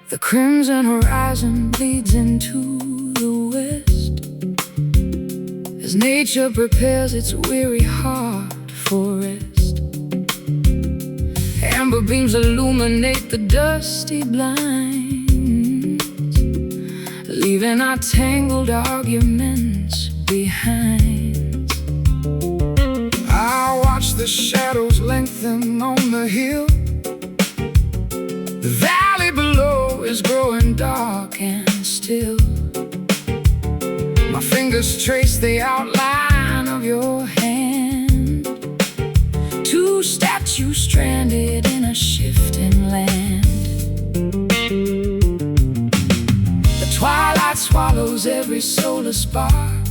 The crimson horizon bleeds into the west as nature prepares its weary heart for rest. Amber beams illuminate the dusty blinds, leaving our tangled arguments behind. I watch the shadows lengthen on the hill. The valley below is growing dark and still. My fingers trace the outline of your hand, two statues stranded in a shifting land. The twilight swallows every solar spark,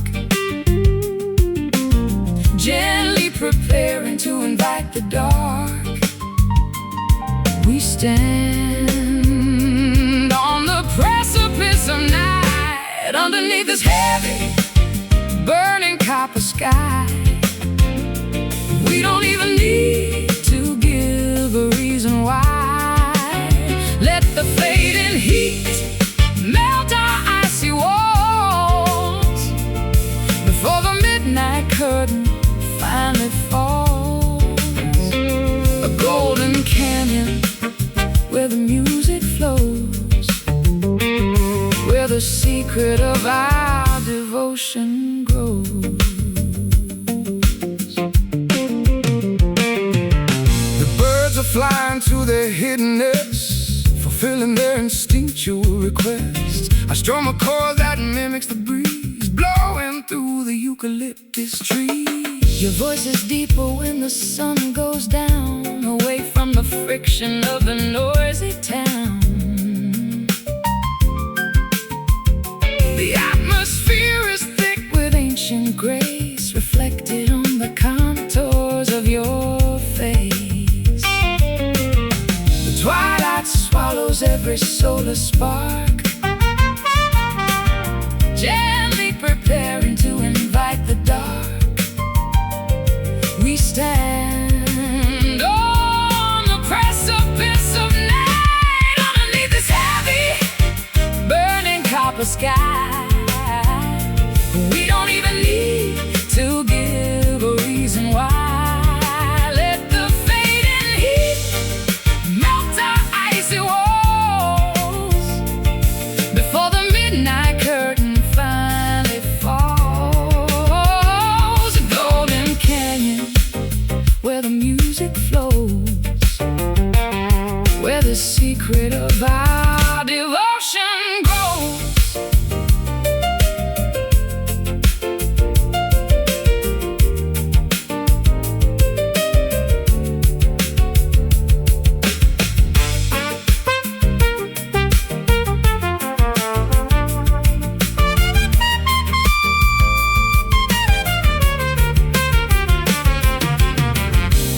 gently preparing to invite the dark. We stand on the precipice of night, underneath this heavy, burning copper sky. We don't even need to give a reason why. Let the fading heat melt our icy walls before the midnight curtain finally falls. A golden canyon where the music flows, where the secret of our devotion grows. The birds are flying to their hidden nests, fulfilling their instinctual requests. I strum a chord that mimics the breeze blowing through the eucalyptus trees. Your voice is deeper when the sun goes down, away from the friction of the noisy town. The atmosphere is thick with ancient grace, reflected on the contours of your face. The twilight swallows every solar spark, gently preparing to invite the dark. We stand on the precipice of night, underneath this heavy, burning copper sky. We don't even need to give a reason why. Let the fading heat melt our icy walls before the midnight curtain finally falls. A golden canyon where the music flows, where the secret of our devotion grows.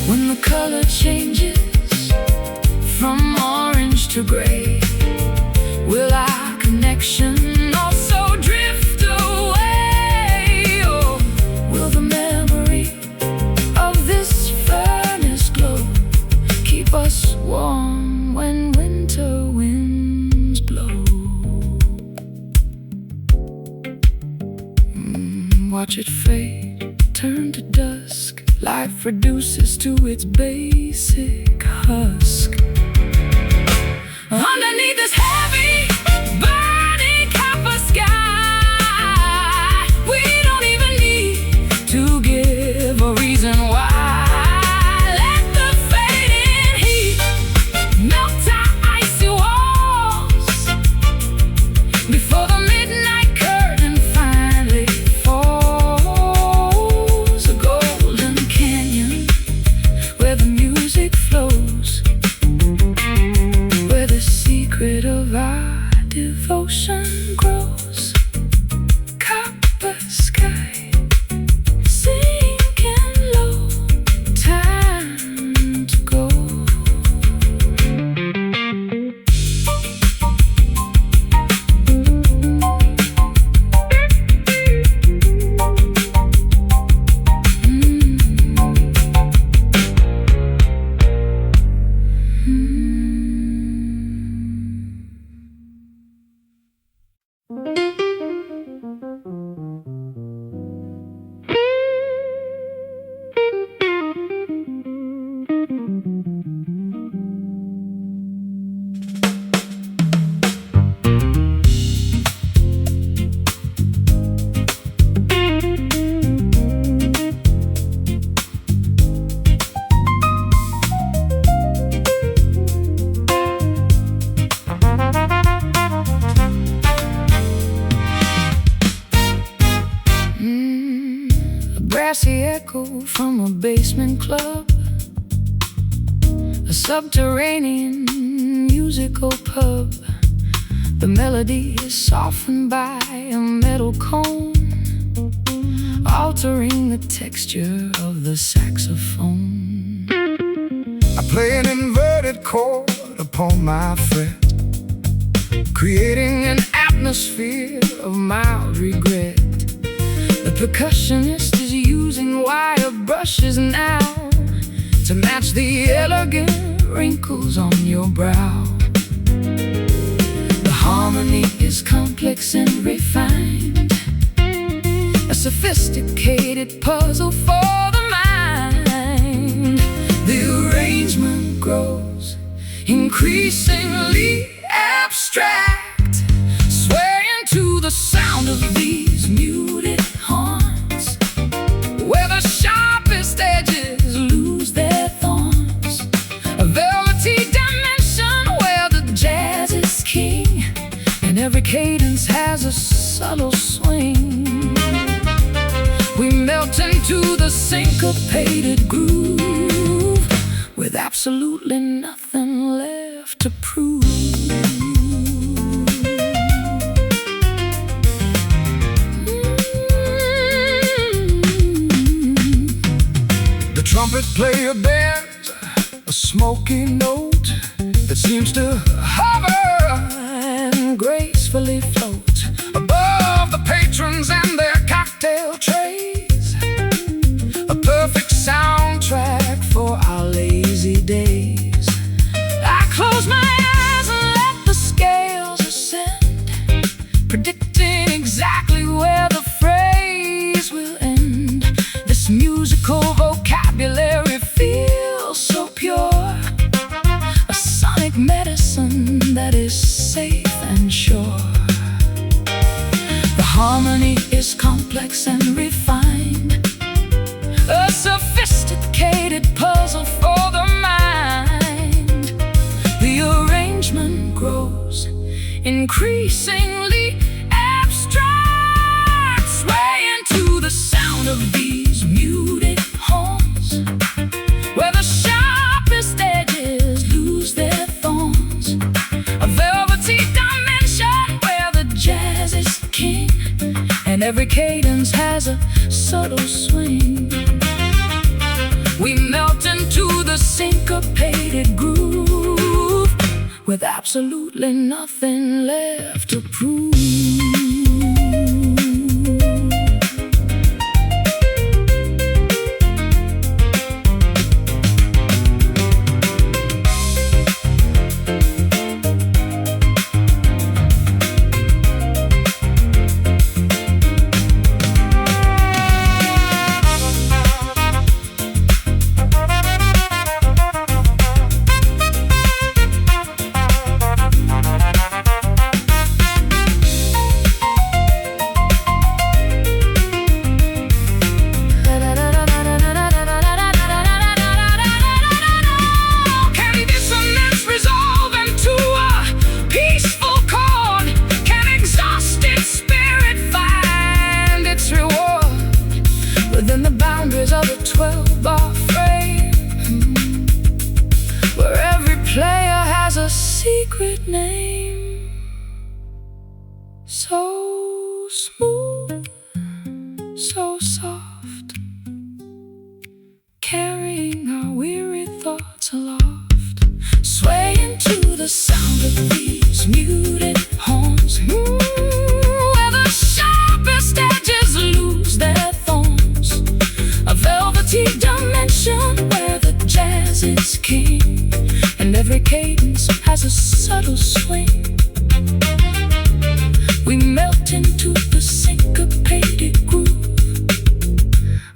When the color changes from orange to gray, will our connection also drift away? Or will the memory of this furnace glow keep us warm when winter winds blow? Watch it fade, turn to dusk. Life reduces to its basic husk. Underneath this heavy, burning copper sky, we don't even need to give a reason why. Let the fading heat melt our icy walls before the midnight curtain finally falls. brassy echo from a basement club, a subterranean musical pub. The melody is softened by a metal cone, altering the texture of the saxophone. I play an inverted chord upon my fret, creating an atmosphere of mild regret. The percussionist is using wire brushes now to match the elegant wrinkles on your brow. The harmony is complex and refined, a sophisticated puzzle for the mind. The arrangement grows increasingly abstract, swaying to the sound of these muted horns, where the sharpest edges lose their thorns. A velvety dimension where the jazz is king, and every cadence has a subtle swing. We melt into the syncopated groove, with absolutely nothing left to prove. The trumpet player bears a smoky note that seems to hover and gracefully float above the patrons and their cocktail trays, a perfect soundtrack for our lazy days. I close my eyes and let the scales ascend, predicting exactly where the phrase will end. This musical vocabulary feels so pure, a sonic medicine that is safe and sure. The harmony is complex and refined, a sophisticated puzzle for the mind. The arrangement grows increasingly abstract, swaying to the sound of these muted horns, where the sharpest edges lose their thorns. A velvety dimension where the jazz is king, and every cadence has a subtle swing. We melt into the syncopated groove, with absolutely nothing left to prove. Within the boundaries of a 12-bar frame, where every player has a secret name. So smooth, so soft, carrying our weary thoughts aloft, swaying to the sound of these muted horns, where the sharpest edges lose their thorns. A velvety dimension where the jazz is king, and every cadence has a subtle swing. We melt into the syncopated groove,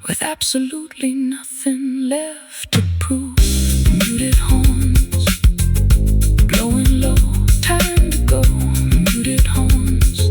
with absolutely nothing left to prove. Muted horns, blowing low, time to go. Muted horns.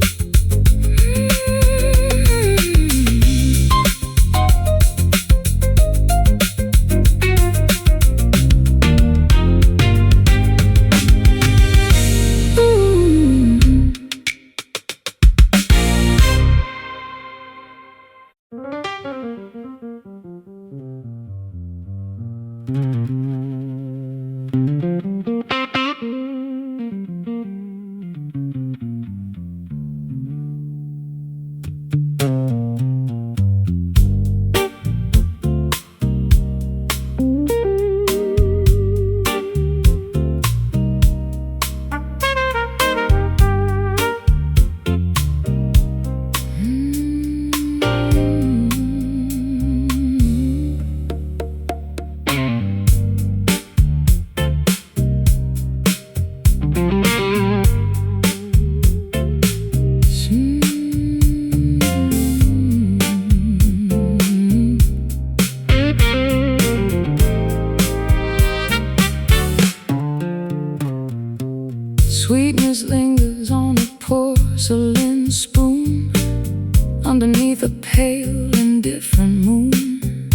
beneath a pale indifferent moon.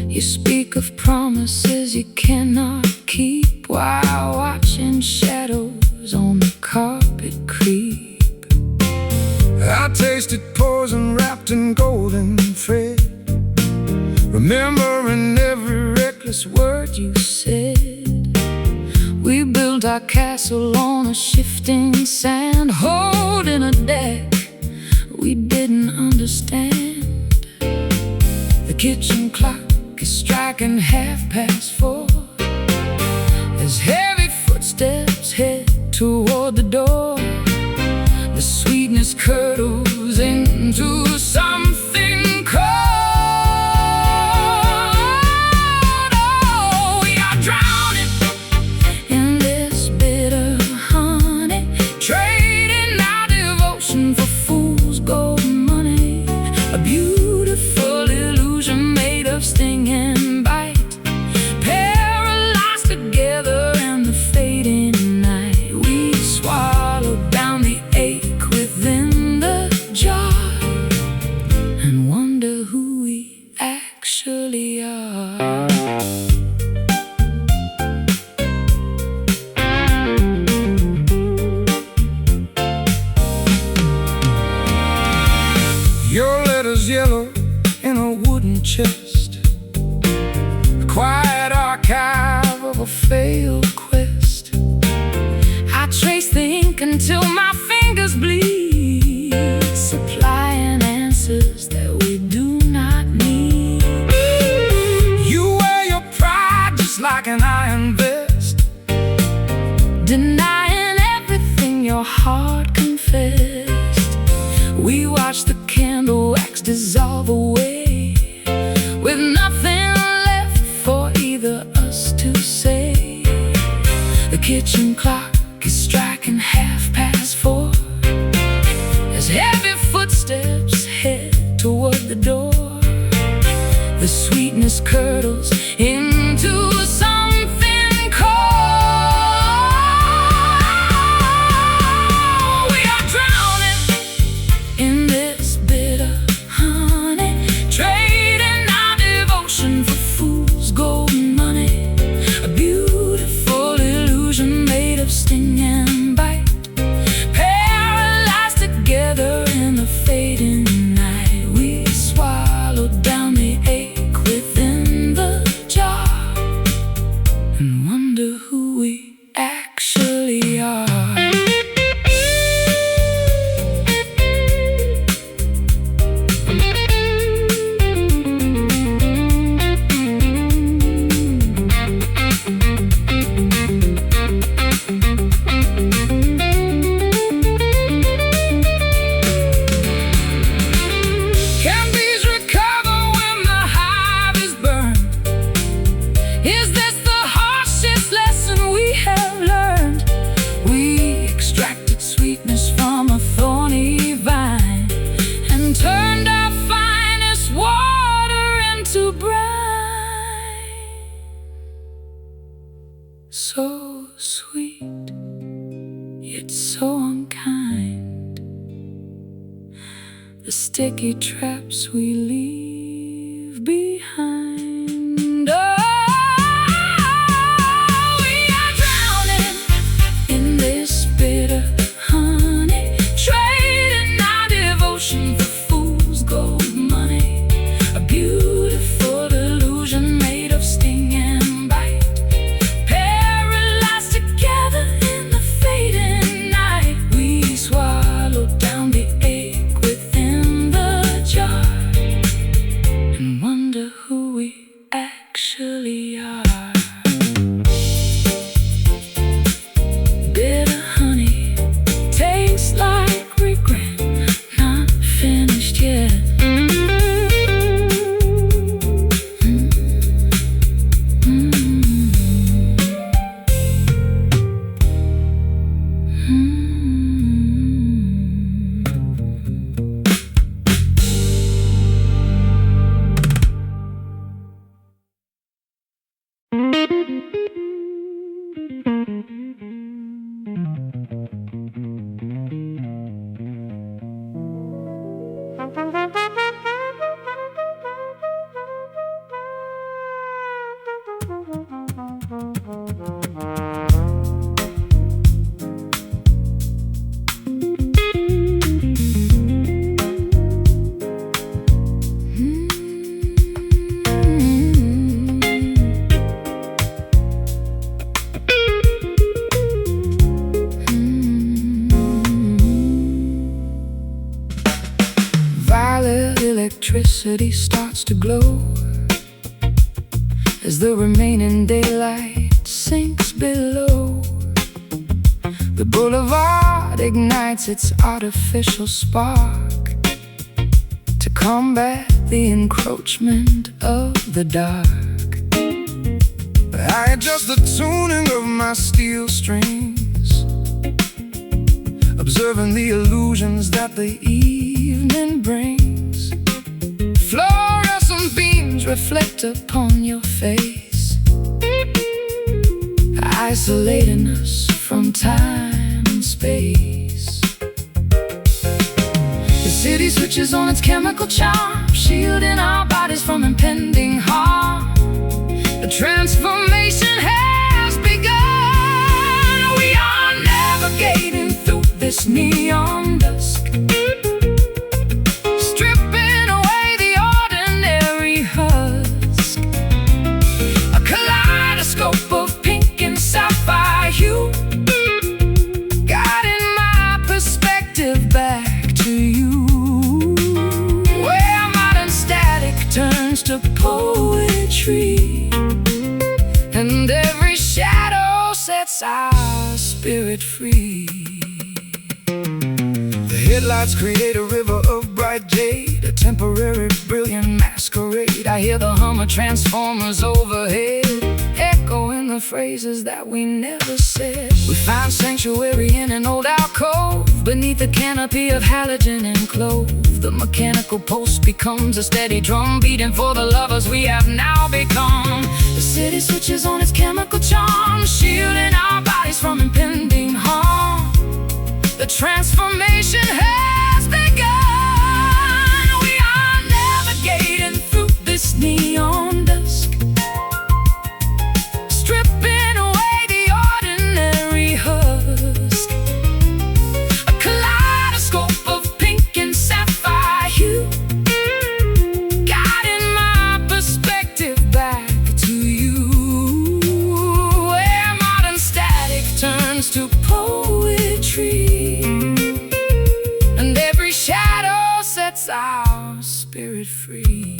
You speak of promises you cannot keep, while watching shadows on the carpet creep. I tasted poison wrapped in golden thread, remembering every reckless word you said. We built our castle on a shifting sand, holding a deck we didn't understand. The kitchen clock is striking 4:30 as heavy footsteps head toward the door. The sweetness curdles into something cold. Oh, we are drowning in this bitter honey, trading our devotion for fool's gold money. A beautiful illusion made of sting and bite, paralyzed together in the fading night. We swallowed down the ache within the jar and wonder who we actually are. Your letters yellow in a wooden chest, the quiet archive of a failed quest. I trace the ink until my fingers bleed, supplying answers that we do not need. You wear your pride just like an iron vest, denying everything your heart confessed. We watch the candle wax dissolve away, with nothing left for either us to say. The kitchen clock is striking 4:30 as heavy footsteps head toward the door. The sweetness curdles into something cold. We are drowning in this bitter honey, trading our devotion for fool's gold money. A beautiful illusion made of sting and bite, paralyzed together in the fading night. We swallowed down the ache within the jar and wonder who we actually are. Can bees recover when the hive is burned? Is this the harshest lesson we have learned? We extracted sweetness from a thorny vine and turned our finest water into brine. So sweet, yet so unkind, the sticky traps we leave behind. Oh, we are drowning in this bitter honey, trading our devotion for fool's gold money. A beautiful illusion made of sting and bite, paralyzed together in the fading night. We swallowed down the ache within the jar and wonder who Electricity starts to glow as the remaining daylight sinks below. The boulevard ignites its artificial spark to combat the encroachment of the dark. I adjust the tuning of my steel strings, observing the illusions that the evening brings. Fluorescent beams reflect upon your face, isolating us from time and space. The city switches on its chemical charm, shielding our bodies from impending harm. The transformation has begun. We are navigating through this neon dusk, to poetry, and every shadow sets our spirit free. The headlights create a river of bright jade, a temporary brilliant masquerade. I hear the hum of transformers overhead, echoing the phrases that we never said. We find sanctuary in an old alcove, beneath a canopy of halogen enclosed. The mechanical pulse becomes a steady drum, beating for the lovers we have now become. The city switches on its chemical charm, shielding our bodies from impending harm. The transformation has begun. We are navigating through this neon dusk, stripping away the ordinary husk. A kaleidoscope of pink and sapphire hue, guiding my perspective back to you, where modern static turns to poetry, and every shadow sets our spirit free.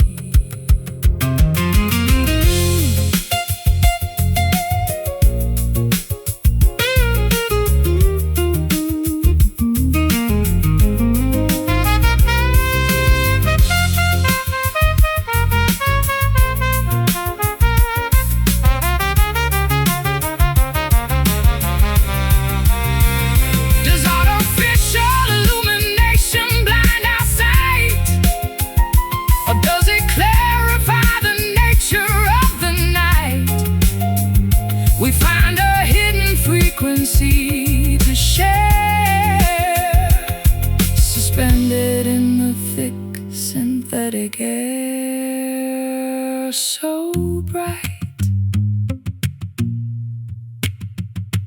We find a hidden frequency to share, suspended in the thick synthetic air, so bright,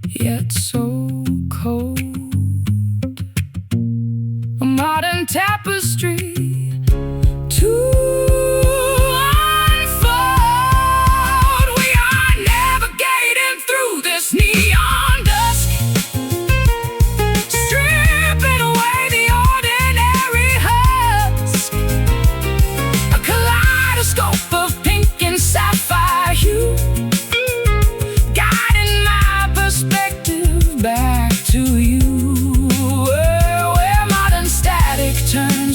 yet so cold. A modern tapestry to neon dusk, stripping away the ordinary husk. A kaleidoscope of pink and sapphire hue, guiding my perspective back to you, where modern static turns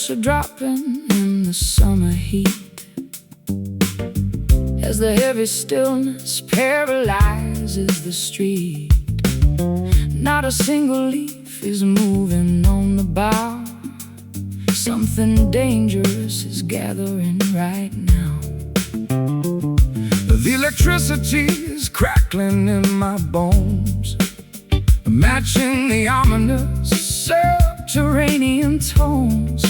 Raindrops are dropping in the summer heat, as the heavy stillness paralyzes the street. Not a single leaf is moving on the bough. Something dangerous is gathering right now. The electricity is crackling in my bones, matching the ominous subterranean tones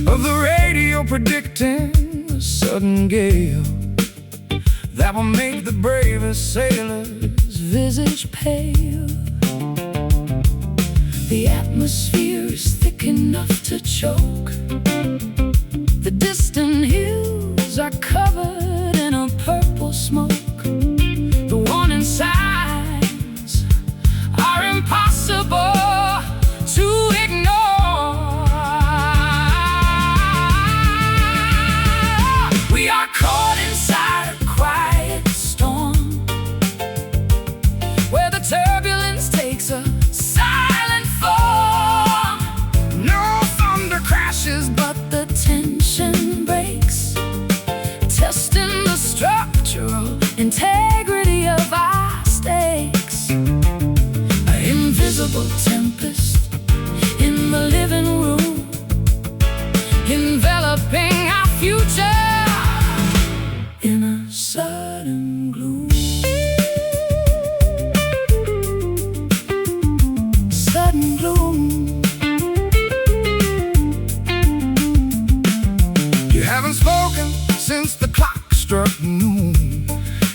of the radio, predicting a sudden gale that will make the bravest sailor's visage pale. The atmosphere is thick enough to choke. The distant hills are covered in a purple smoke. The warning signs are impossible to ignore. We are caught inside a quiet storm, where the turbulence takes a silent form. No thunder crashes, but the tension breaks, testing the structural integrity of our stakes. An invisible tempest in the living room, enveloping our future in a sudden gloom. Sudden gloom. You haven't spoken since the clock struck noon,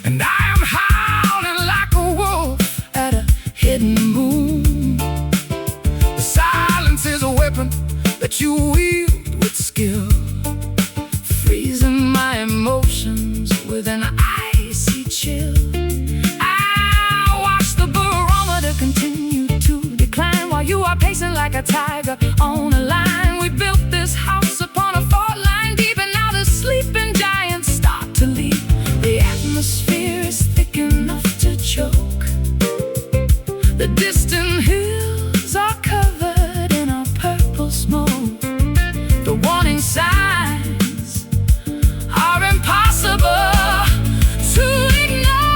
and I am howling like a wolf at a hidden moon. The silence is a weapon that you wield with skill, freezing my emotions with an icy chill. I watch the barometer continue to decline, while you are pacing like a tiger on a line. We built this house upon a fault line deep, and now the sleeping giants start to leap. The atmosphere is thick enough to choke. The distant hills are covered in a purple smoke. The warning signs are impossible to ignore.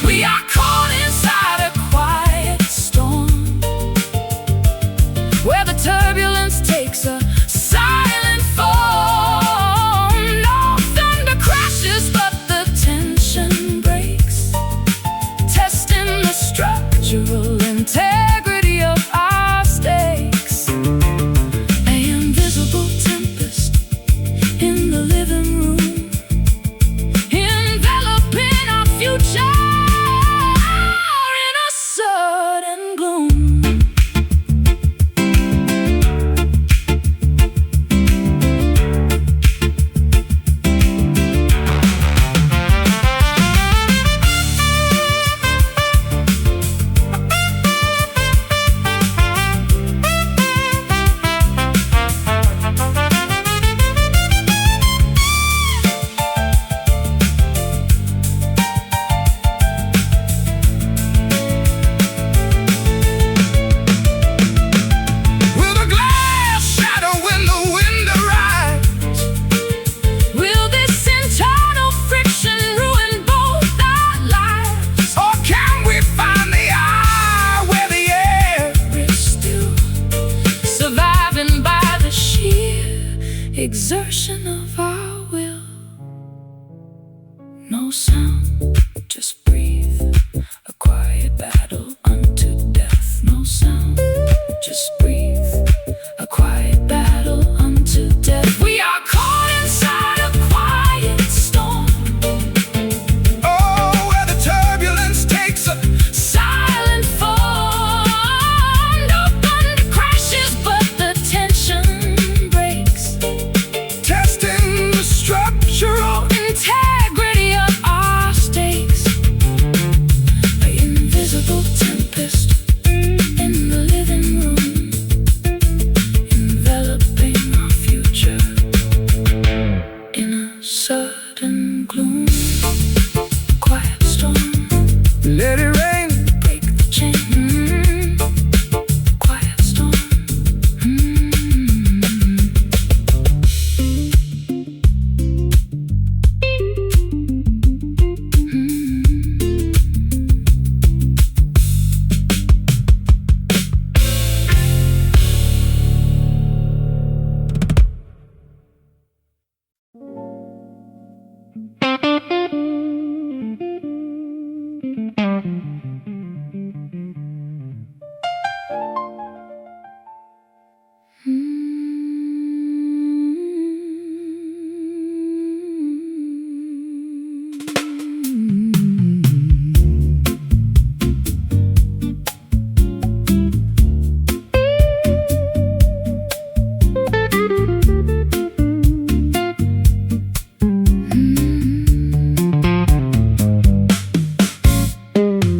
We are caught inside a quiet storm, where the turbulence takes a silent form. No thunder crashes, but the tension breaks, testing the structural integrity of our stakes. An invisible tempest in the living room, enveloping our future in a sudden gloom. Will the glass shatter when the wind arrives? Will this internal friction ruin both our lives? Or can we find the eye where the air is still, surviving by the sheer exertion of our will? No sound, just breathe, a quiet battle unto death. No sound, just breathe, a quiet battle unto death. We are caught inside a quiet storm, oh, where the turbulence takes a silent form. No thunder crashes, but the tension breaks, testing the structural integrity of our state.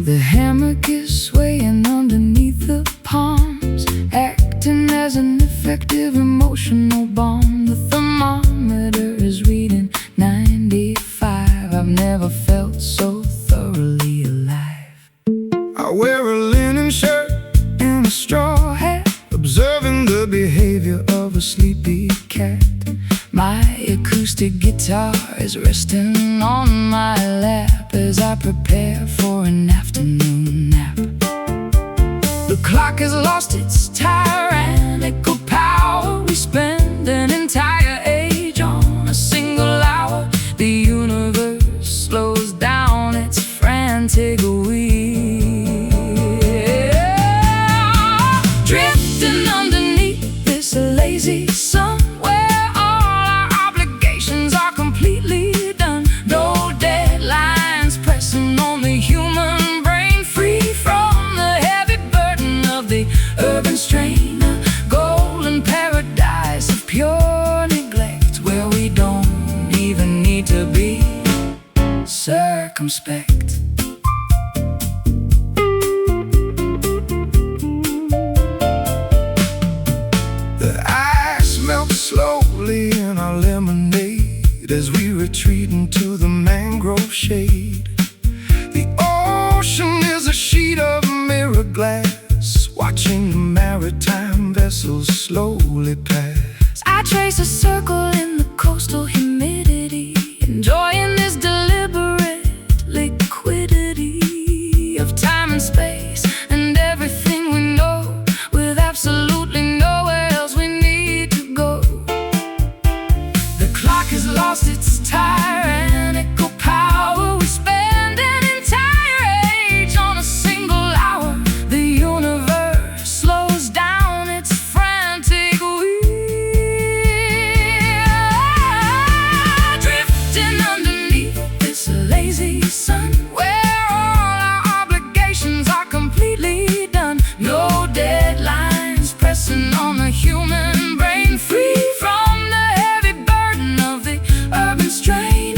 The hammock is swaying underneath the palms, acting as an effective emotional bomb. The thermometer is reading 95. I've never felt so thoroughly alive. I wear a linen shirt and a straw hat, observing the behavior of a sleepy cat. My acoustic guitar is resting on my lap as I prepare for an afternoon nap. The clock has lost its tyrannical power. We spend an entire age on a single hour. The universe slows down its frantic wheel, drifting underneath this lazy sun, where all our obligations are completely done. No deadlines pressing on the human brain, free from the heavy burden of the urban strain. A golden paradise of pure neglect, where we don't even need to be circumspect. The ice melts slowly in our lemonade as we retreat into the mangrove shade. The ocean is a sheet of mirror glass, watching the maritime vessels slowly pass. I trace a circle in the coastal humidity, enjoying this deliberate liquidity of time and space and everything we know, with absolutely nowhere else we need to go. The clock has lost its tyrannical power. We spend an entire age on a single hour. The universe slows down its frantic wheel, drifting underneath this lazy sun, where all our obligations are completely done. No deadlines pressing on the human brain, free from the heavy burden of the urban strain.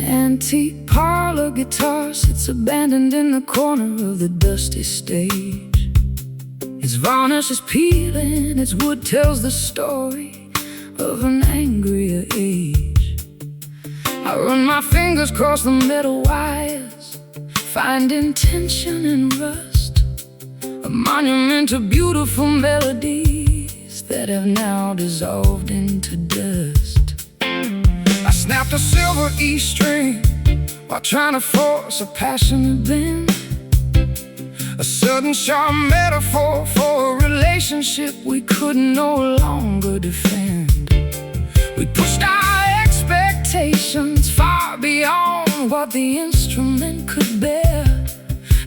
Antique parlor guitar sits abandoned in the corner of the dusty stage. Its varnish is peeling, its wood tells the story of an angrier age. I run my fingers across the metal wires, finding tension and rust, a monument to beautiful melodies that have now dissolved into dust. I snapped a silver E string while trying to force a passionate bend, a sudden sharp metaphor for a relationship we could no longer defend. We pushed our expectations far beyond what the instrument could bear.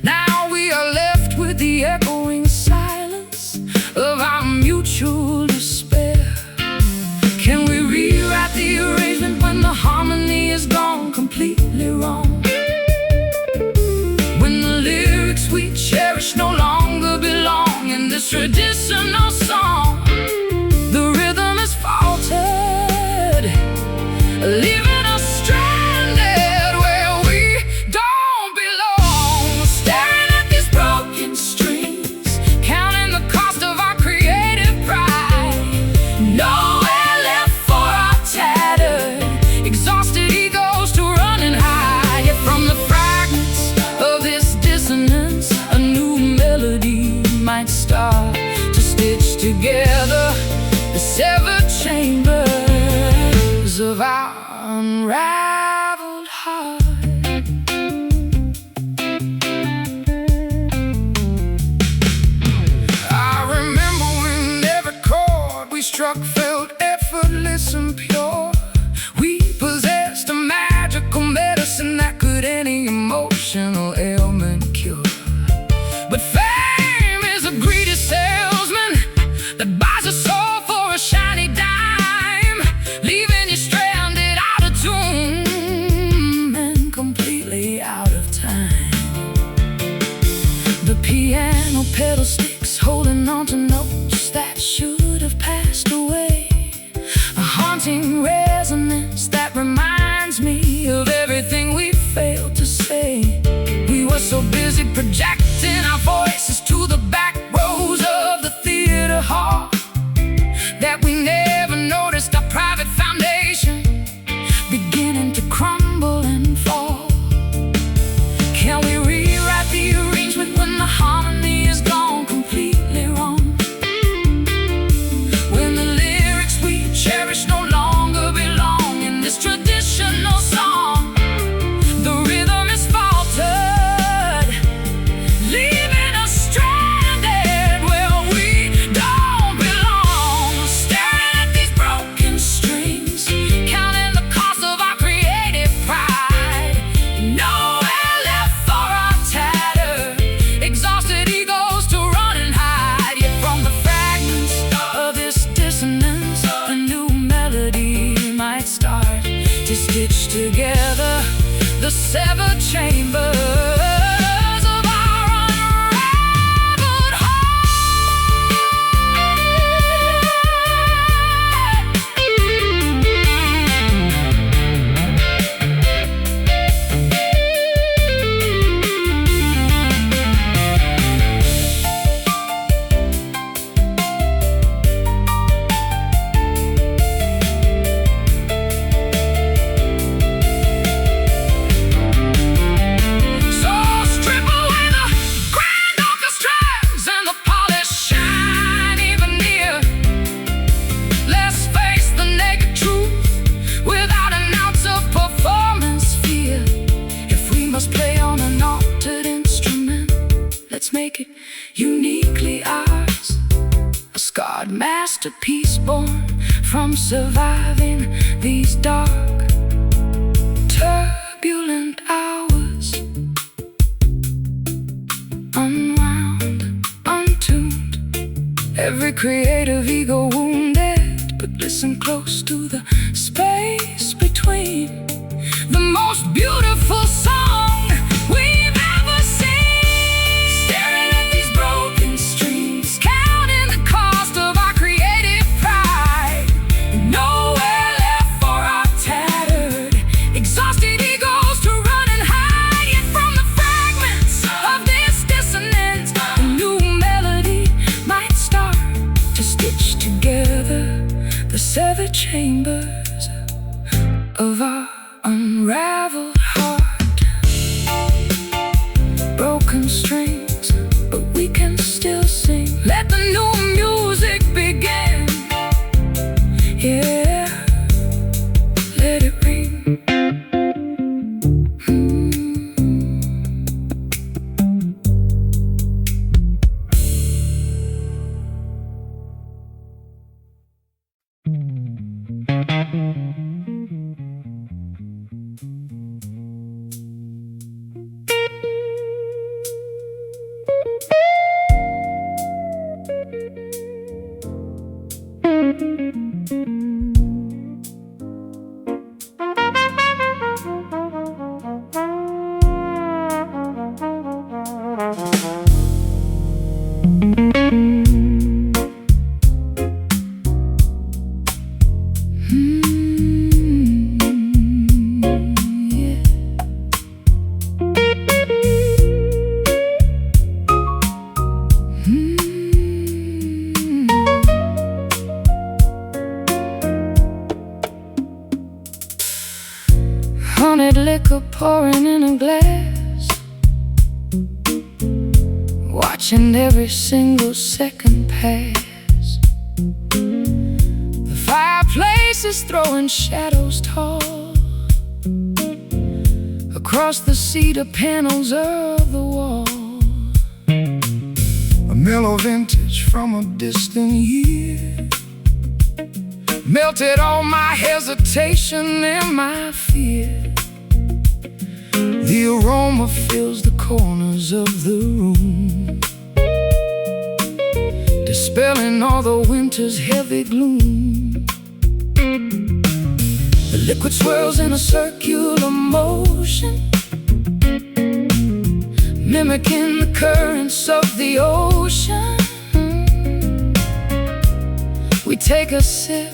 Now we are left with the echoing silence of our mutual despair. Can we rewrite the arrangement when the harmony is gone completely wrong? When the lyrics we cherish no longer belong in this traditional song, the rhythm is faltered, leaving us stranded where we don't belong. Staring at these broken strings, counting the cost of our creative pride. Nowhere left for our tattered, exhausted egos to run and hide. Yet from the fragments of this dissonance, a new melody might start to stitch together the severed chambers of our unraveled heart. I remember when every chord we struck felt effortless and pure. We possessed a magical medicine that could any emotional ailment cure. But fame is a greedy salesman that buys a soul for a shiny dime, leaving you stranded out of tune and completely out of time. The piano pedal sticks holding on to notes that should have passed away, a haunting resonance that reminds me of everything we failed to say. We were so busy projecting our voices to the back rows of the theater hall that we never noticed our private foundation beginning to crumble and fall. Can we rewrite the arrangement when the harmony is gone completely wrong? When the lyrics we cherish no longer belong in this traditional song, the rhythm is faltered, leaving us stranded where we don't belong. Staring at these broken strings, counting the cost of our creative pride. Nowhere left for our tattered, exhausted egos to run and hide. Yet from the fragments of this dissonance, a new melody might start to stitch together the severed chambers of our unraveled make it uniquely ours. A scarred masterpiece born from surviving these dark, turbulent hours. Unwound, untuned, every creative ego wounded. But listen close to the space between. The most beautiful song we've ever seen. Staring at these broken strings, counting the cost of our creative pride. Nowhere left for our tattered, exhausted egos to run and hide. Yet from the fragments of this dissonance, a new melody might start to stitch together the severed chambers of our unraveled heart. Broken strings, but we can still sing. Let the new music begin. Yeah, let it ring. Haunted liquor pouring in a glass, watching every single second pass. The fireplace is throwing shadows tall across the cedar panels of the wall. A mellow vintage from a distant year melted all my hesitation and my fear. The aroma fills the corners of the room, dispelling all the winter's heavy gloom. The liquid swirls in a circular motion, mimicking the currents of the ocean. We take a sip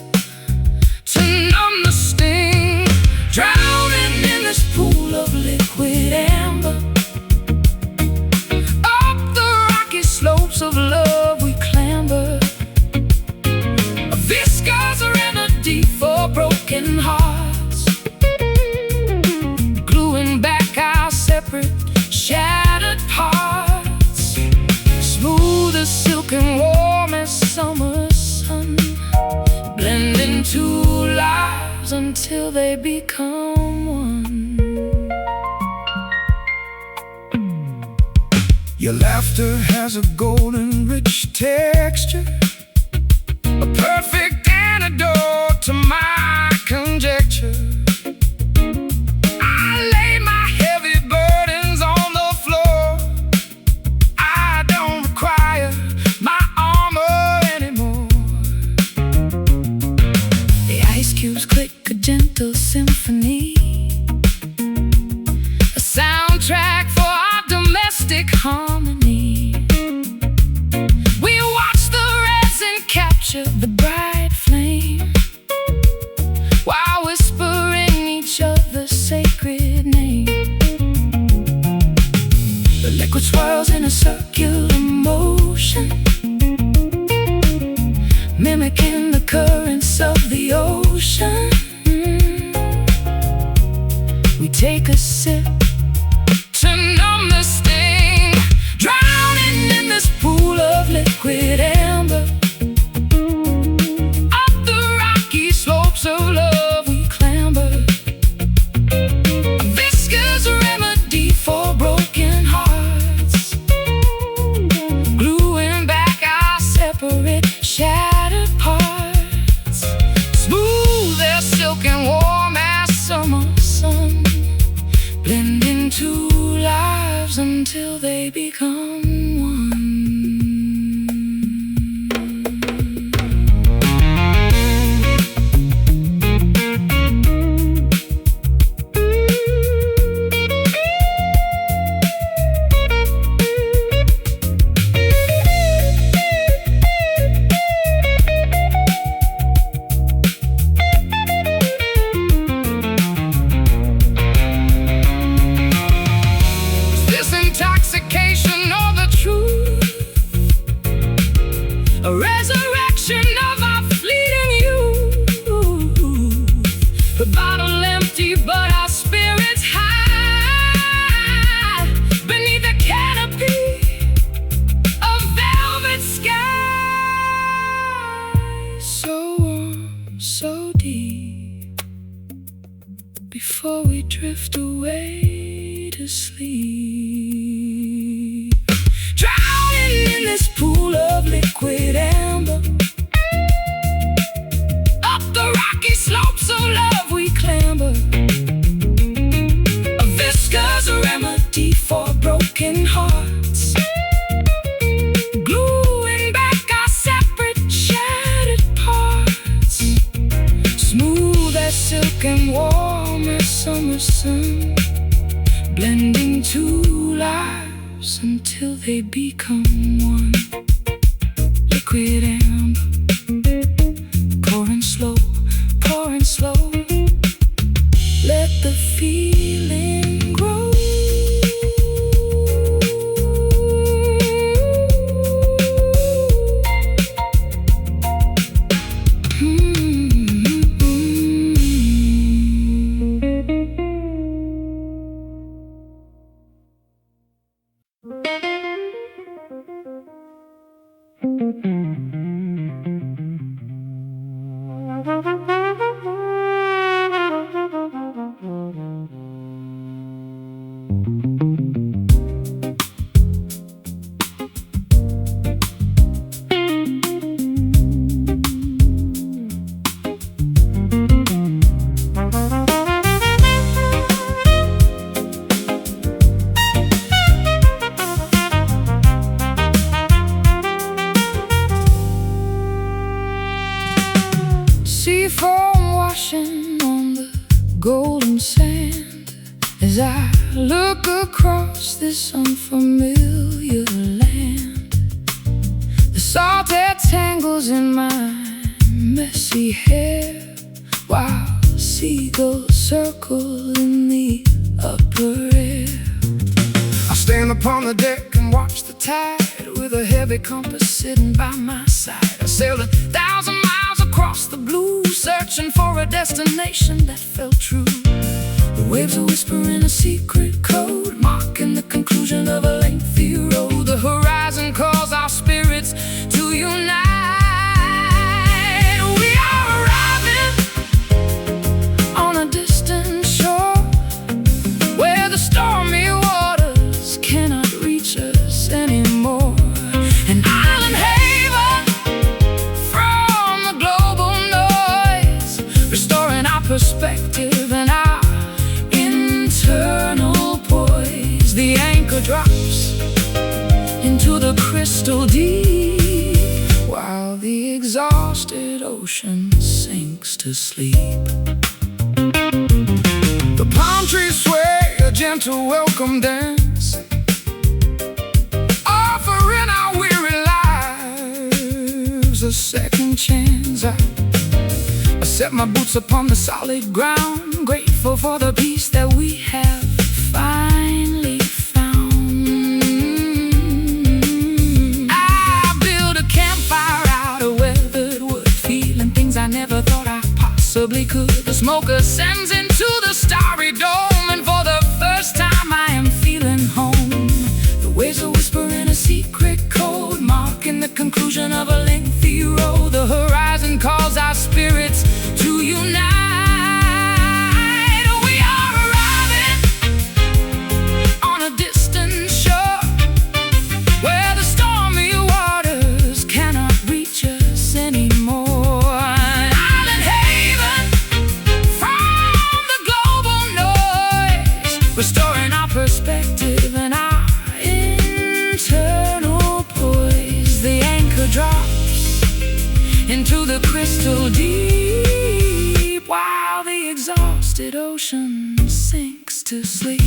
to numb the sting, drowning in this pool of liquid amber. Up the rocky slopes of love we clamber, a viscous remedy for broken hearts, gluing back our separate, shattered parts. Smooth as silk and warm as summer sun, blend into lives until they become one. Your laughter has a golden rich texture, a perfect antidote to my conjecture. I lay my heavy burdens on the floor. I don't require my armor anymore. The ice cubes click a gentle symphony, a soundtrack for our domestic harmony. We watch the resin capture the bright flame, while whispering each other's sacred name. The liquid swirls in a circular motion, mimicking the currents of the ocean. We take a sip to numb the sting, drowning in this pool of liquid amber. Up the rocky slopes of love we clamber, a viscous remedy for broken hearts, blending two lives until they become one. Intoxication or the truth, a resurrection of our fleeting youth. The bottle empty, but our spirits high beneath a canopy of velvet sky. So warm, so deep, before we drift away to sleep. Drowning in this pool of liquid amber, up the rocky slopes of love we clamber, a viscous remedy for broken hearts, gluing back our separate shattered parts, smooth as silk and warm as summer sun, blending two lives until they become one. Liquid amber, pouring slow, pouring slow. Let the feeling grow. Sea foam washing on the golden sand as I look across this unfamiliar land. The salt air tangles in my messy hair, while seagulls circle in the upper air. I stand upon the deck and watch the tide with a heavy compass sitting by my side. I sailed 1,000 miles across the blue, searching for a destination that felt true. The waves are whispering a secret code, marking the conclusion of a lengthy road. The horizon calls our spirits to unite. We are arriving on a distant shore, where the stormy waters cannot reach us anymore. An island haven from the global noise, restoring our perspective and our internal poise. The anchor drops into the crystal deep, while the exhausted ocean sinks to sleep. The palm trees sway a gentle welcome dance, offering our weary lives a second chance. I set my boots upon the solid ground, grateful for the peace that we have finally found. I build a campfire out of weathered wood, feeling things I never thought I possibly could. The smoke ascends into the starry dome, and for the first time I am feeling home. The waves are whispering a secret code, marking the conclusion of a lengthy road. The horizon calls our spirits to unite. We are arriving on a distant shore, where the stormy waters cannot reach us anymore. An island haven from perspective and our internal poise. The anchor drops into the crystal deep, while the exhausted ocean sinks to sleep.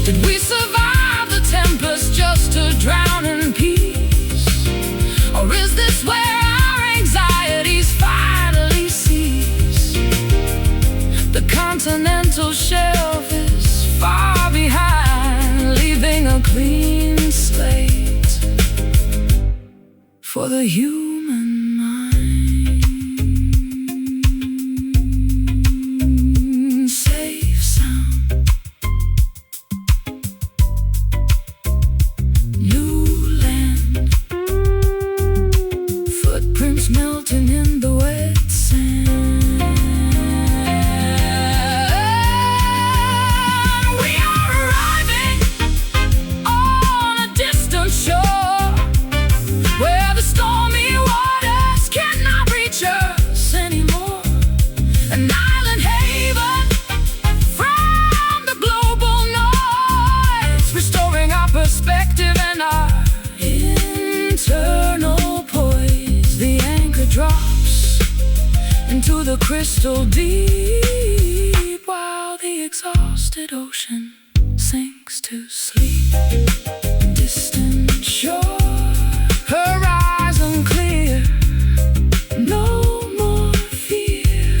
Did we survive the tempest just to drown in peace? Or is this where our anxieties finally cease? The continental shelf is far behind, leaving a clean slate for the human mind. Safe sound, new land, footprints melting in the wet sand. We are arriving on a distant shore, where the stormy waters cannot reach us anymore. An island haven from the global noise, restoring our perspective and our internal poise. The anchor drops into the crystal deep, while the exhausted ocean sinks to sleep. Distant shore, horizon clear, no more fear.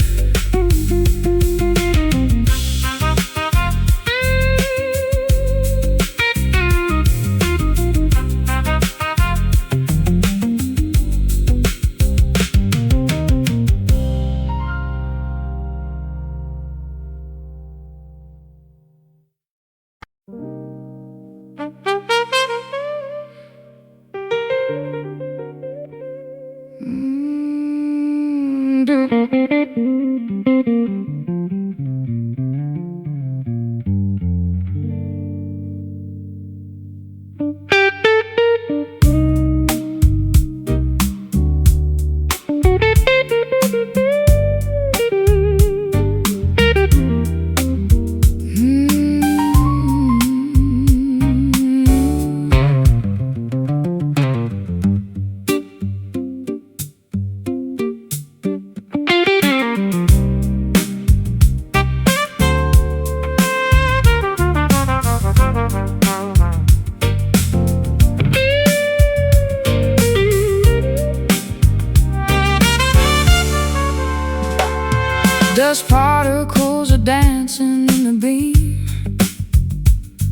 Dust particles are dancing in the beam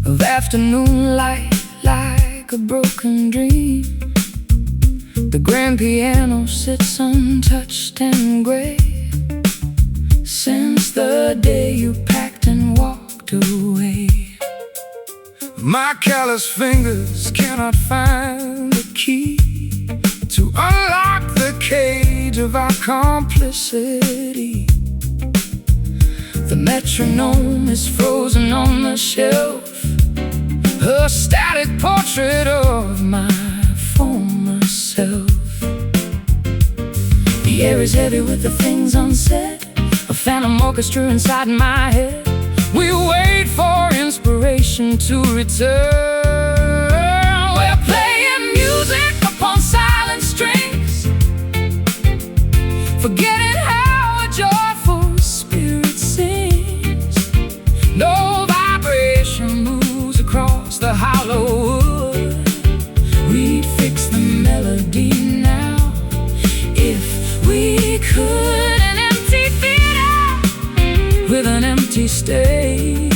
of afternoon light, like a broken dream. The grand piano sits untouched and gray since the day you packed and walked away. My callous fingers cannot find the key to unlock the cage of our complicity. The metronome is frozen on the shelf, a static portrait of my former self. The air is heavy with the things unsaid, a phantom orchestra inside my head. We wait for inspiration to return. We're playing music upon silent strings, forgetting how a joyful spirit sings. No vibration moves across the hollow wood. We'd fix the melody now if we could. An empty theater with an empty stage,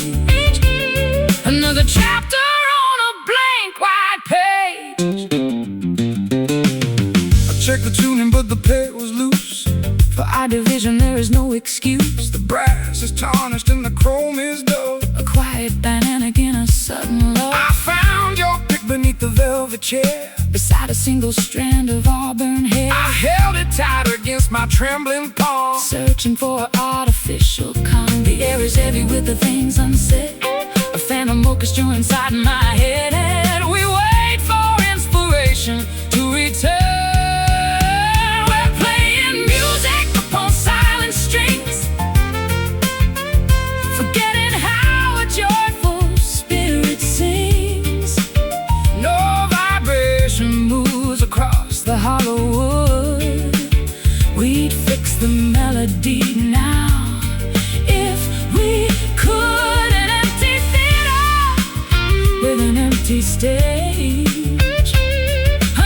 another chapter on a blank white page. I checked the tuning, but the peg was loose. For our division there is no excuse. The brass is tarnished and the chrome is dull, a quiet dynamic in a sudden love. I found your pick beneath the velvet chair, beside a single strand of auburn hair. I held it tight against my trembling palm, searching for an artificial calm. The air is heavy with the things unsaid, a phantom orchestra inside my head, and we wait for inspiration to return. We're playing music upon silent strings, forgetting how a joyful spirit sings. No vibration moves across the hollow wood. We'd fix the melody now if we could. An empty theater with an empty stage,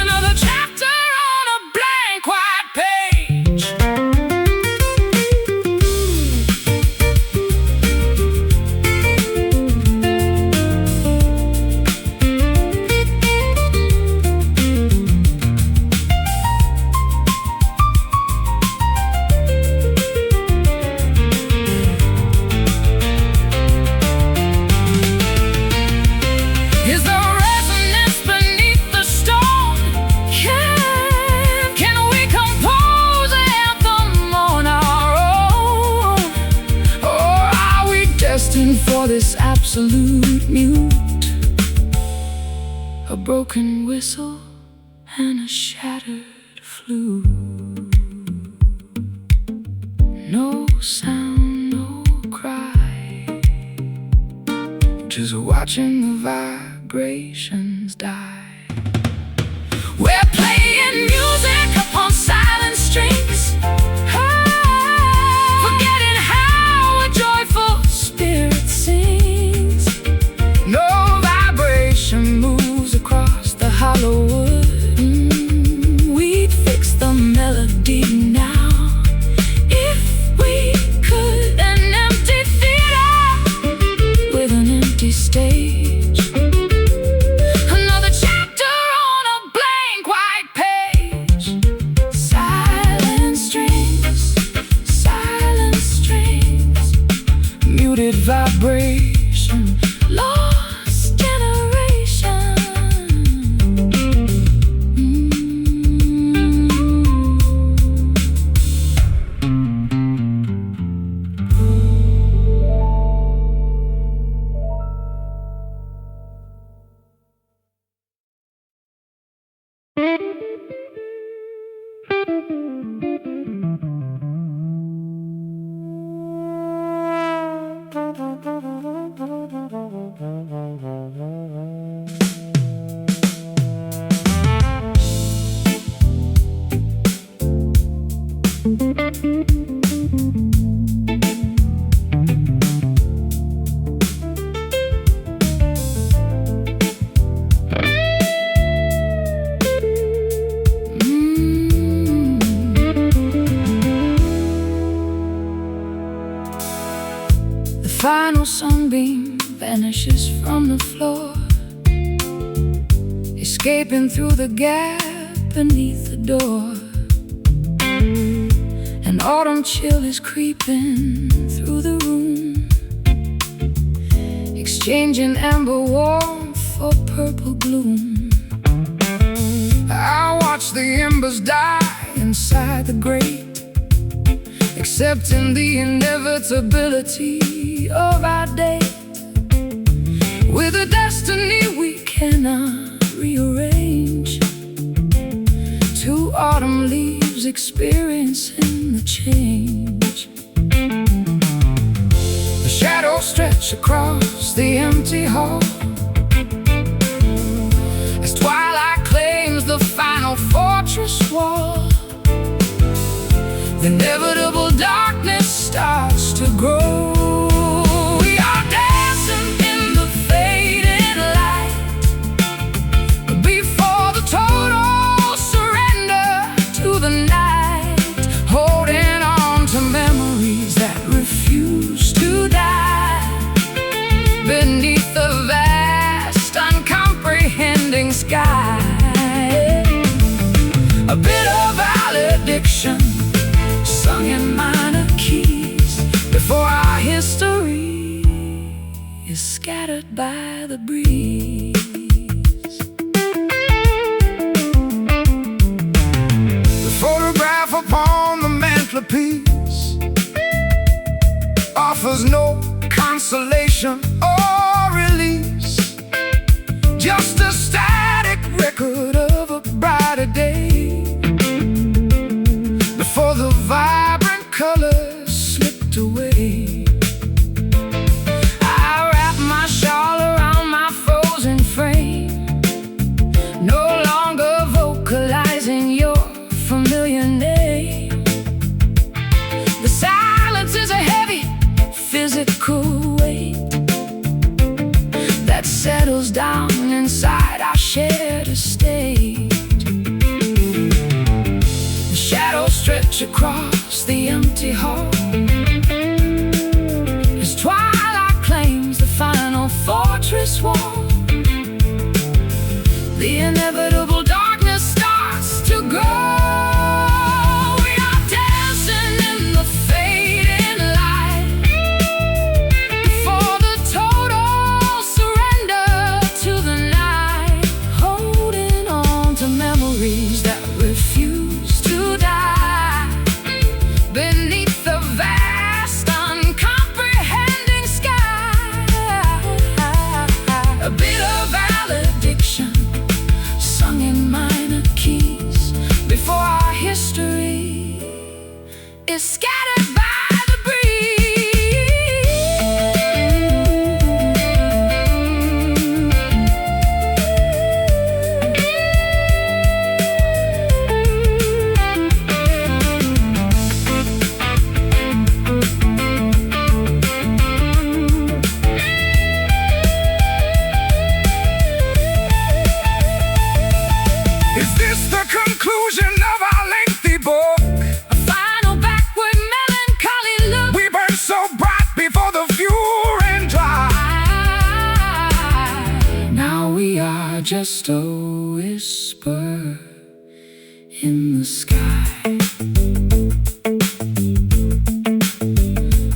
another chapter on a blank white page. Is the resonance beneath the storm? Can we compose an anthem on our own? Or are we destined for this absolute mute? A broken whistle and a shattered flute. No sound, no cry, just watching the vibrations die. We're playing music upon silent strings, forgetting how a joyful spirit sings. No vibration moves across the hollow wood. We'd fix the melody now if we could. An empty theater with an empty stage, another chapter on a blank white page. Silent strings, muted vibration, lost generation. The final sunbeam vanishes from the floor, escaping through the gap beneath the door. An autumn chill is creeping through the room, exchanging amber warmth for purple gloom. I watch the embers die inside the grate, accepting the inevitability of our date, with a destiny we cannot rearrange. Two autumn leaves experiencing the change. The shadows stretch across the empty hall as twilight claims the final fortress wall. The inevitable darkness starts to grow. We are dancing in the fading light before the total surrender to the night, holding on to memories that refuse to die beneath the vast, uncomprehending sky. A bit of valediction sung in minor keys before our history is scattered by the breeze. offers no consolation or release, just a static record of a brighter day before the vibrant colors slipped away. I wrap my shawl around my frozen frame, no longer vocalizing your familiar name. The silence is a heavy physical weight that settles down inside our shared estate. The shadows stretch across the empty hall as twilight claims the final fortress wall. The inevitable darkness starts to grow. We are dancing in the fading light for the total surrender to the night, holding on to memories that refuse to die beneath the vast, uncomprehending sky. A bit of valediction sung in minor keys before our history is scattered by the Is this the conclusion of our lengthy book? A final backward melancholy look. We burn so bright before the fuel ran dry. Now we are just a whisper in the sky,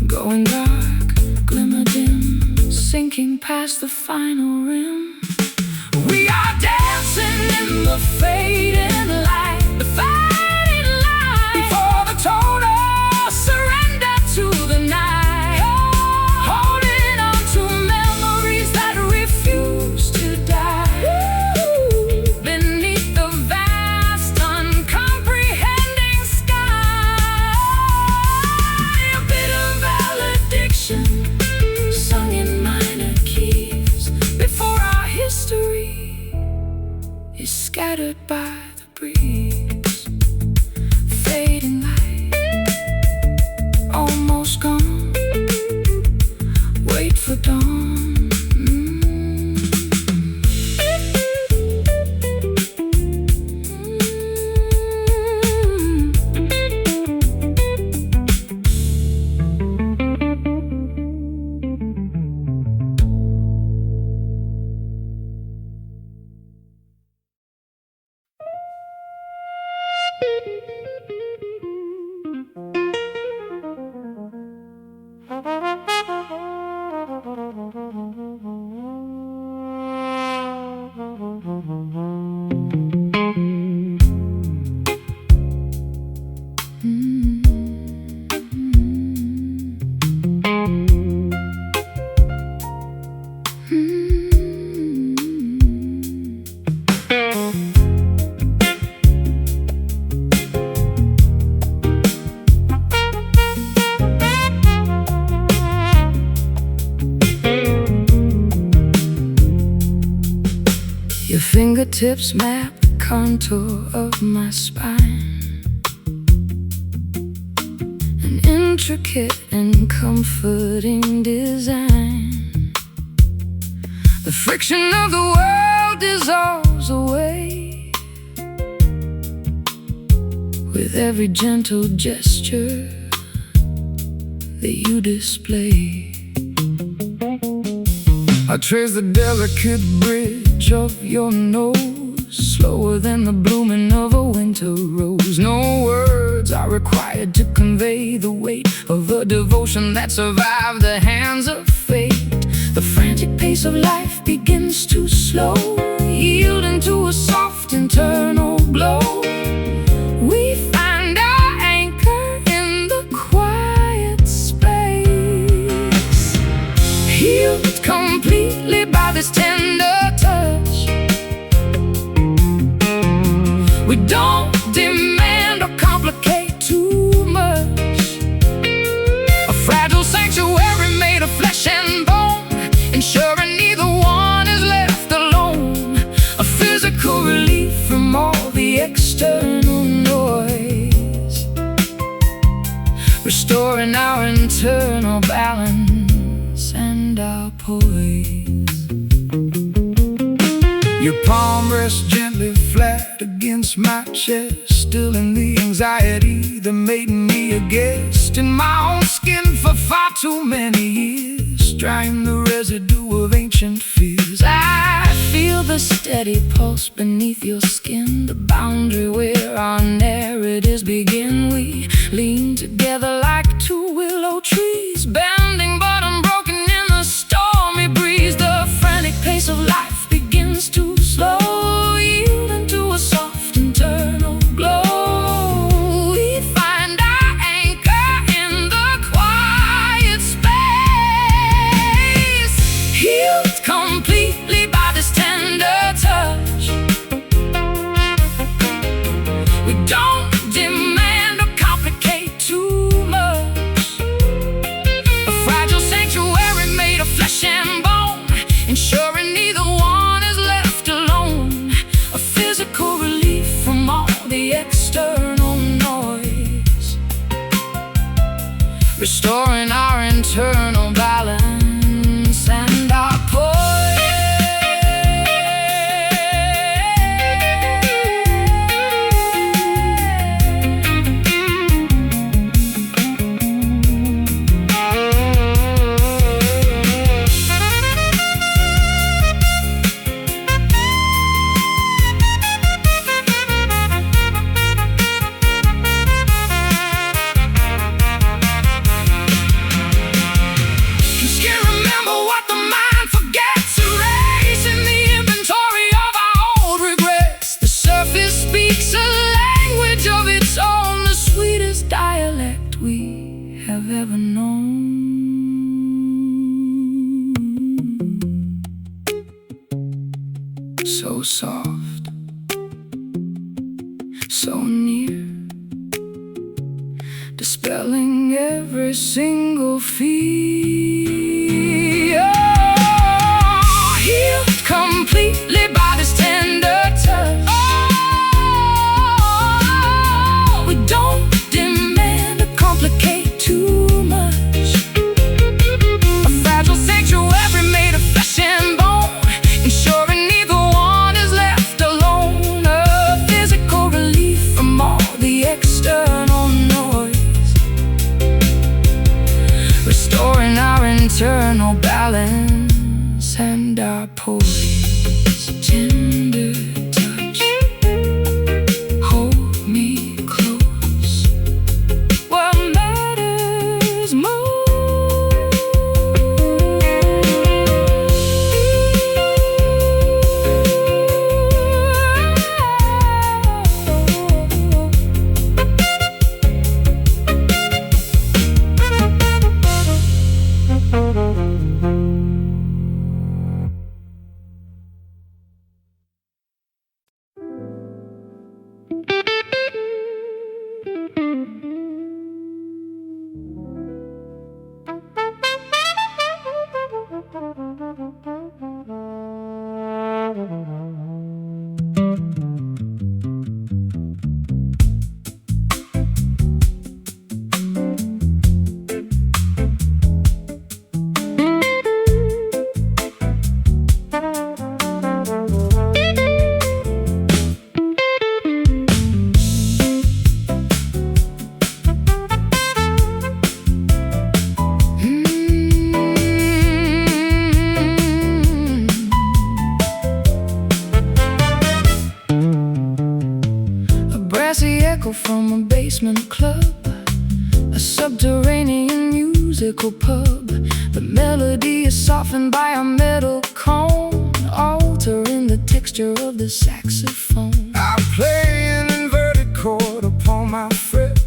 going dark, glimmer dim, sinking past the final rim. We are dancing in the fading light, the fading light, before the total surrender to the night, holding on to memories that refuse to die beneath the vast, uncomprehending sky. A bit of valediction sung in minor keys before our history is scattered by the breeze. Fading light, almost gone. Wait for dawn. Your fingertips map the contour of my spine, an intricate and comforting design. The friction of the world dissolves away with every gentle gesture that you display. I trace the delicate bridge of your nose, slower than the blooming of a winter rose. No words are required to convey the weight of a devotion that survived the hands of fate. The frantic pace of life begins to slow, yielding to a soft internal glow. We find our anchor in the quiet space. restoring our internal balance and our poise. Your palm rests gently flat against my chest, stilling the anxiety that made me a guest in my own skin for far too many years, drying the residue of ancient fears. I feel the steady pulse beneath your skin, the boundary where our narratives begin. We lean together like two willow trees, bending but unbroken in the stormy breeze. The frantic pace of life begins to slow, yielding to a soft internal glow. We find our anchor in the quiet space, healed completely by this tender touch. We don't demand or complicate too much. A fragile sanctuary made of flesh and bone, ensuring neither one is left alone. A physical relief from all the external noise, restoring our internal balance and our poise. Ever known. So soft, so near, dispelling every single fear. Oh, healed completely by this tender touch. Oh, we don't demand or complicate too much. A fragile sanctuary made of flesh and bone, ensuring neither one is left alone. A physical relief from all the external noise, restoring our internal balance and our poise. Tender touch, hold me close. What matters most? From a basement club, a subterranean musical pub. The melody is softened by a metal cone, altering the texture of the saxophone. I play an inverted chord upon my fret,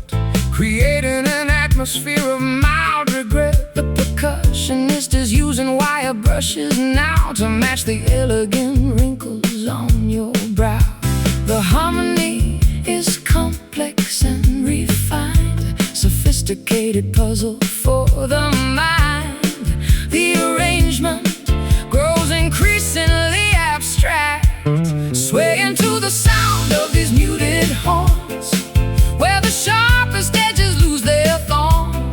creating an atmosphere of mild regret. The percussionist is using wire brushes now to match the elegant wrinkles on your brow. The harmony is complex and refined, sophisticated puzzle for the mind. The arrangement grows increasingly abstract, swaying to the sound of these muted horns, where the sharpest edges lose their thorns.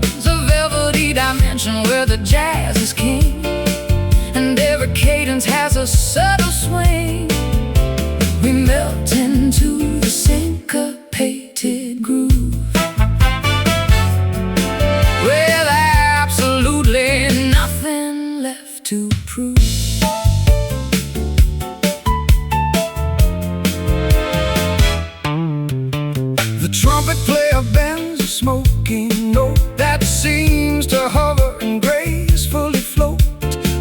with absolutely nothing left to prove. The trumpet player bends a smoking note that seems to hover and gracefully float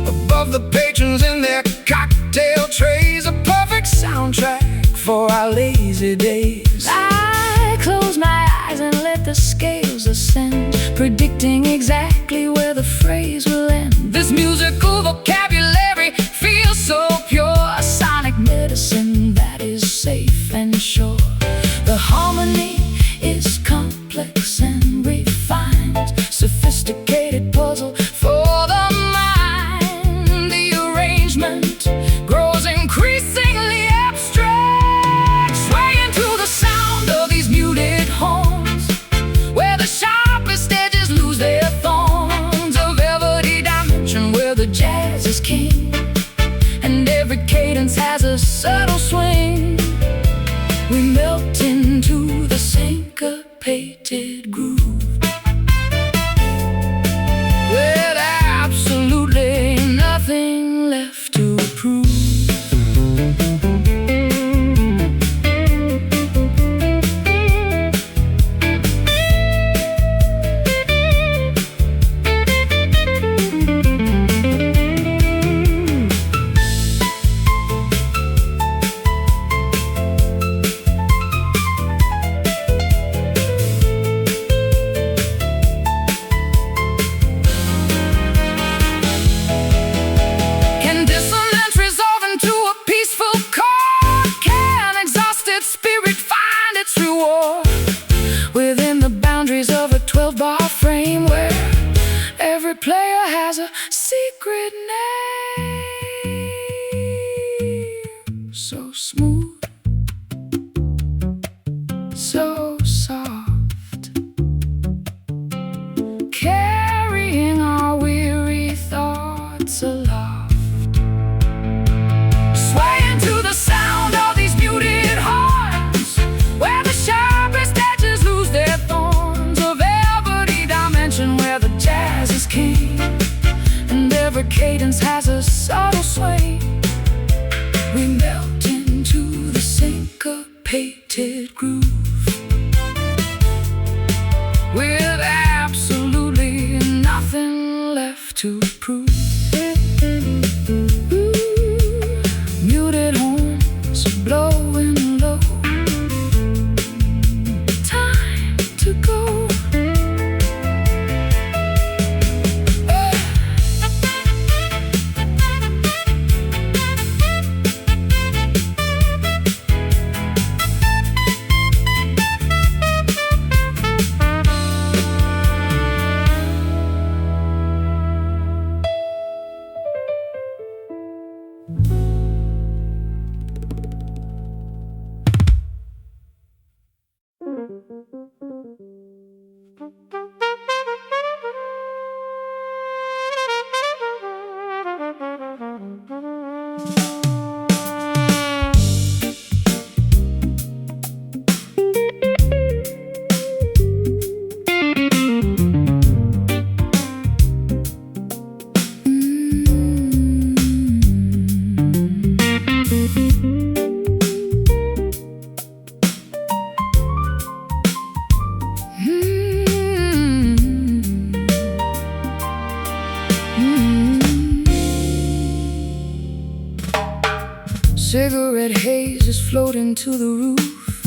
above the patrons in their cocktail trays, a perfect soundtrack for our lazy days. I close my eyes and let the scales ascend, predicting exactly where the phrase will end. This musical vocabulary feels so pure, a sonic medicine that is safe and sure. The harmony is complex and refined, sophisticated puzzle for the mind. The arrangement grows increasingly abstract, swaying to the sound of these muted horns, where the sharpest edges lose their thorns. A velvety dimension where the jazz is king, and every cadence has a subtle swing. We melt into the syncopated groove, with absolutely nothing left to prove. Within the boundaries of a 12-bar frame, where every player has a secret name. So smooth, so soft, carrying our weary thoughts aloft, swaying to the sound of these muted horns, where the sharpest edges lose their thorns. A velvety dimension where the jazz is king, and every cadence has a subtle swing. We melt into the syncopated groove, with absolutely nothing left to prove. Ooh, muted horns blowing low, time to go. Cigarette haze is floating to the roof.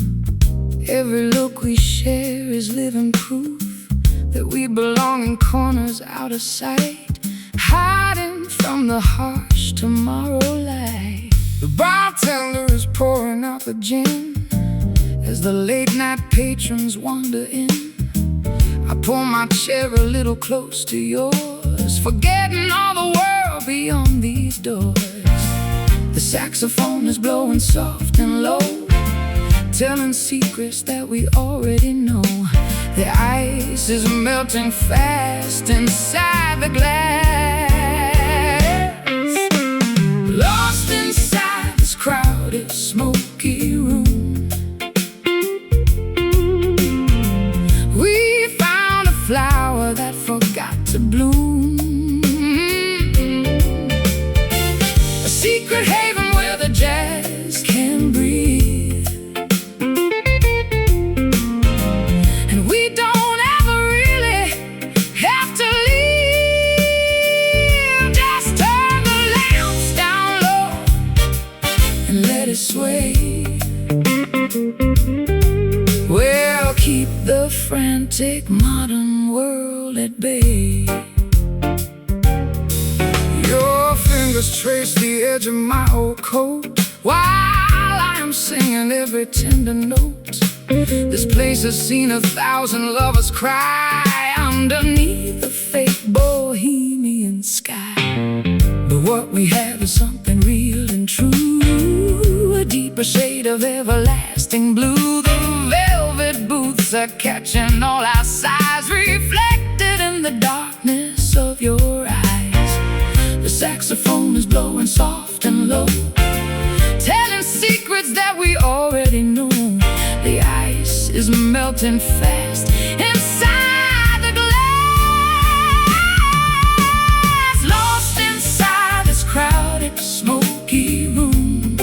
Every look we share is living proof that we belong in corners out of sight, hiding from the harsh tomorrow light. The bartender is pouring out the gin as the late night patrons wander in. I pull my chair a little close to yours, forgetting all the world beyond these doors. The saxophone is blowing soft and low, telling secrets that we already know. The ice is melting fast inside the glass, lost inside this crowded, smoky room. We found a flower that forgot to bloom. A secret haven where the jazz can breathe, and we don't ever really have to leave. Just turn the lamps down low and let it sway. We'll keep the frantic modern world at bay. Your fingers trace the edge of my old coat while I am singing every tender note. This place has seen 1,000 lovers cry underneath the fake bohemian sky. But what we have is something real and true, a deeper shade of everlasting blue. The velvet booths are catching all our sighs, reflected in the darkness of your eyes. The saxophone is blowing soft and low, telling secrets that we already know. The ice is melting fast inside the glass, lost inside this crowded, smoky room.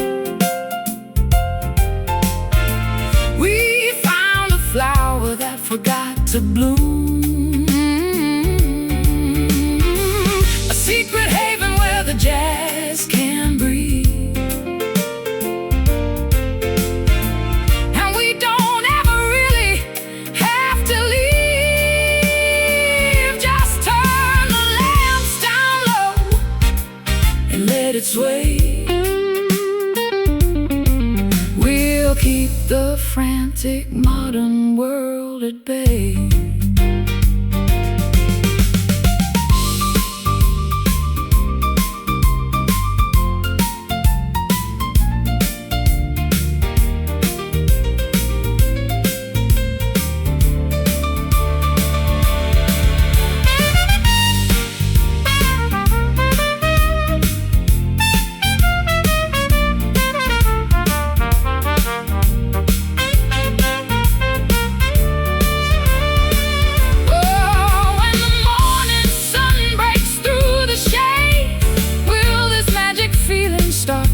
We found a flower that forgot to bloom, a secret haven where the jazz can breathe, and we don't ever really have to leave. Just turn the lamps down low and let it sway. We'll keep the frantic modern world at bay.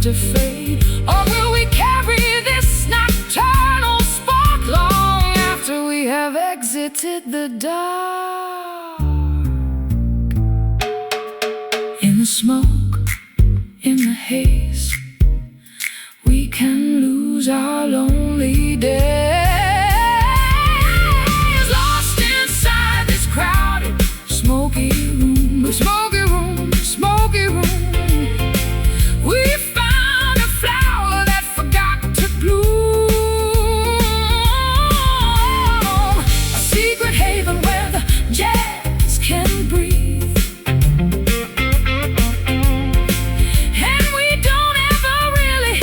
To fade, or will we carry this nocturnal spark long after we have exited the dark? In the smoke, in the haze, we can lose our lonely days, lost inside this crowded, smoky room, smoky room, smoky room. We found a flower that forgot to bloom, a secret haven where the jazz can breathe, and we don't ever really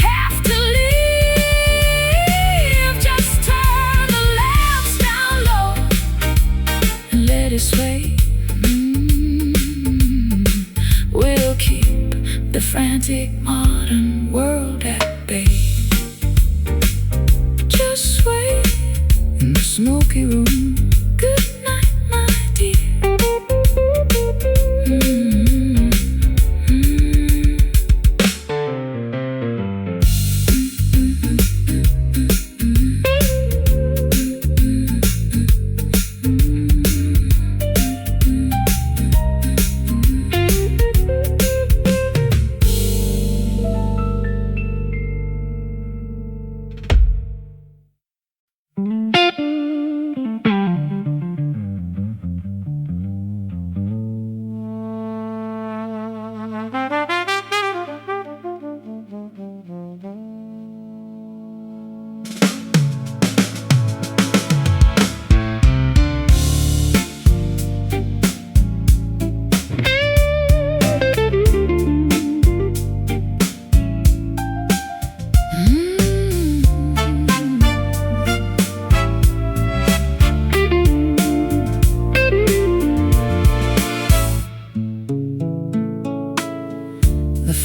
have to leave. Just turn the lamps down low and let it sway. We'll keep the frantic modern world at bay. Just wait in the smoky room. Good night, my dear.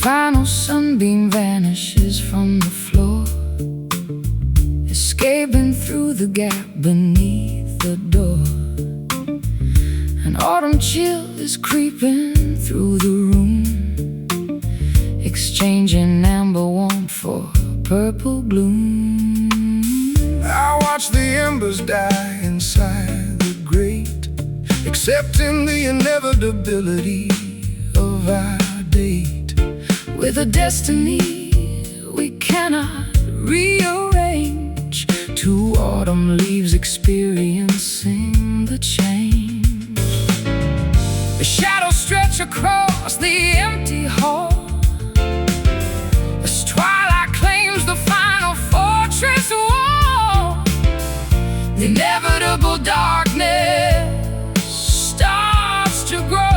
final sunbeam vanishes from the floor, escaping through the gap beneath the door. And An autumn chill is creeping through the room, exchanging amber warmth for purple gloom. I watch the embers die inside the grate, accepting the inevitability of our date, with a destiny we cannot rearrange. Two autumn leaves experiencing the change. The shadows stretch across the empty hall as twilight claims the final fortress wall. The inevitable darkness starts to grow.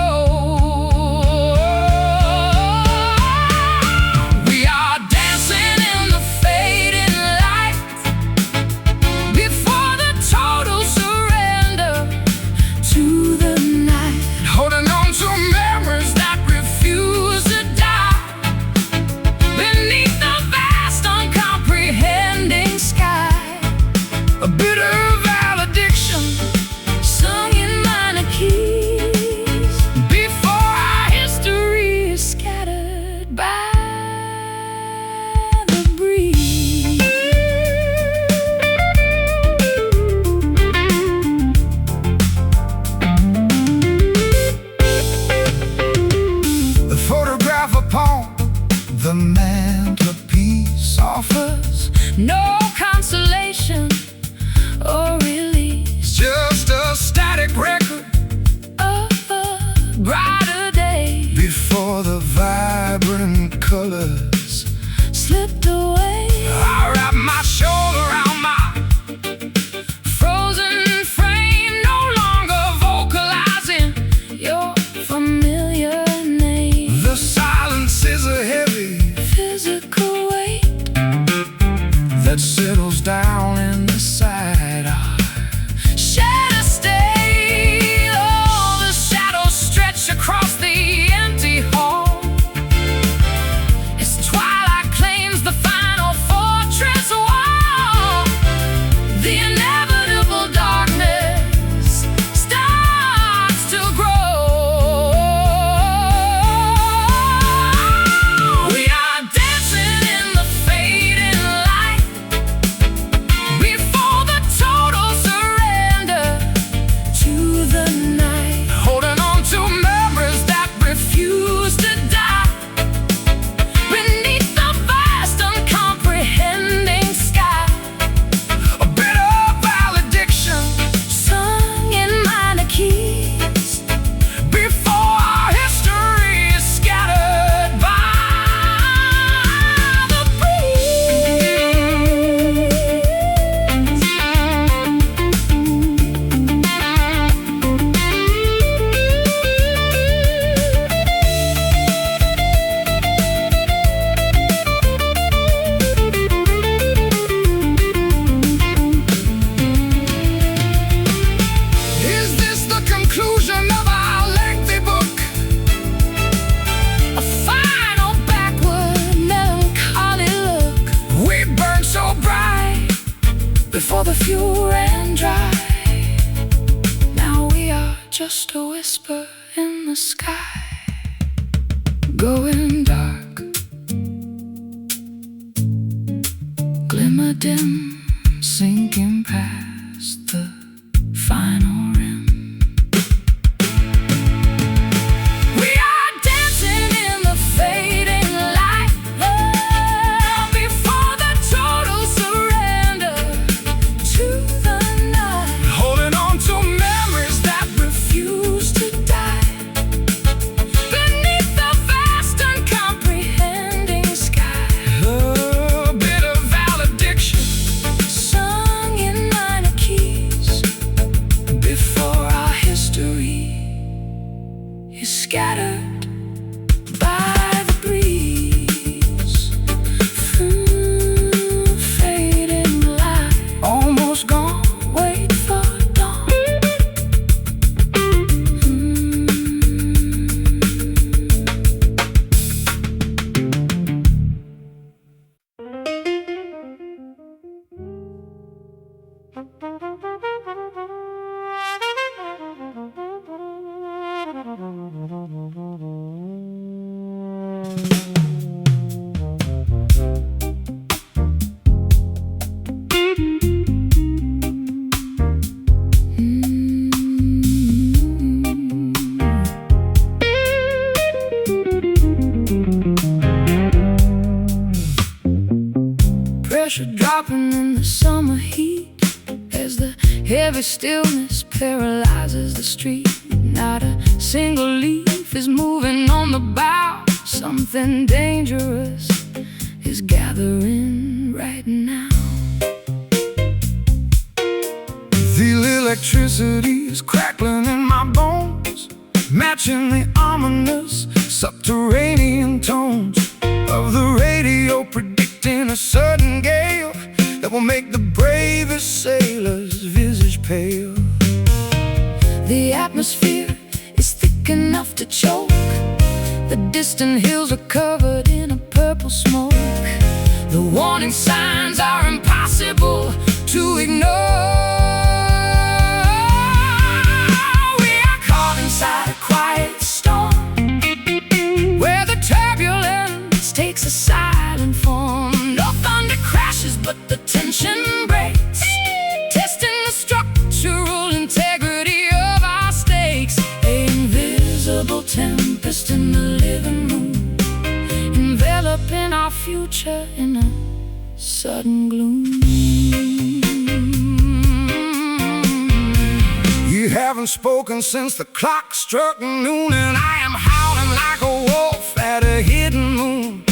The mantelpiece offers no consolation or release, just a static record of a brighter day before the vibrant colors slipped away. I wrap my shoulder around my frozen frame, no longer vocalizing your familiar name. The silence is a heavy physical weight that settles down inside our shed estate. Oh, the shadows stretch across the empty hall as twilight claims the final fortress wall. The inevitable darkness starts to grow. Before the fuel ran dry, now we are just a whisper in the sky, going dark, glimmer dim, sinking past the final rim. We are dancing in the fading light, before the total surrender to the night, holding on to memories that refuse to die beneath the vast uncomprehending sky. A bit of valediction sung in minor keys Pressure dropping in the summer heat as the heavy stillness paralyzes the street. Not a single leaf is moving on the bough. Something dangerous is gathering right now. The electricity is crackling in my bones, matching the ominous subterranean tones of the radio, predicting a sudden gale that will make the bravest sailor's visage pale. The atmosphere is thick enough to choke. The distant hills are covered in a purple smoke. The warning signs are impossible to ignore. We are caught inside a quiet storm, where the turbulence takes a silent form. No thunder crashes, but the tension breaks, testing the structural integrity of our stakes. An invisible tempest in the living room, enveloping our future in a sudden gloom. You haven't spoken since the clock struck noon, and I am howling like a wolf at a hidden moon.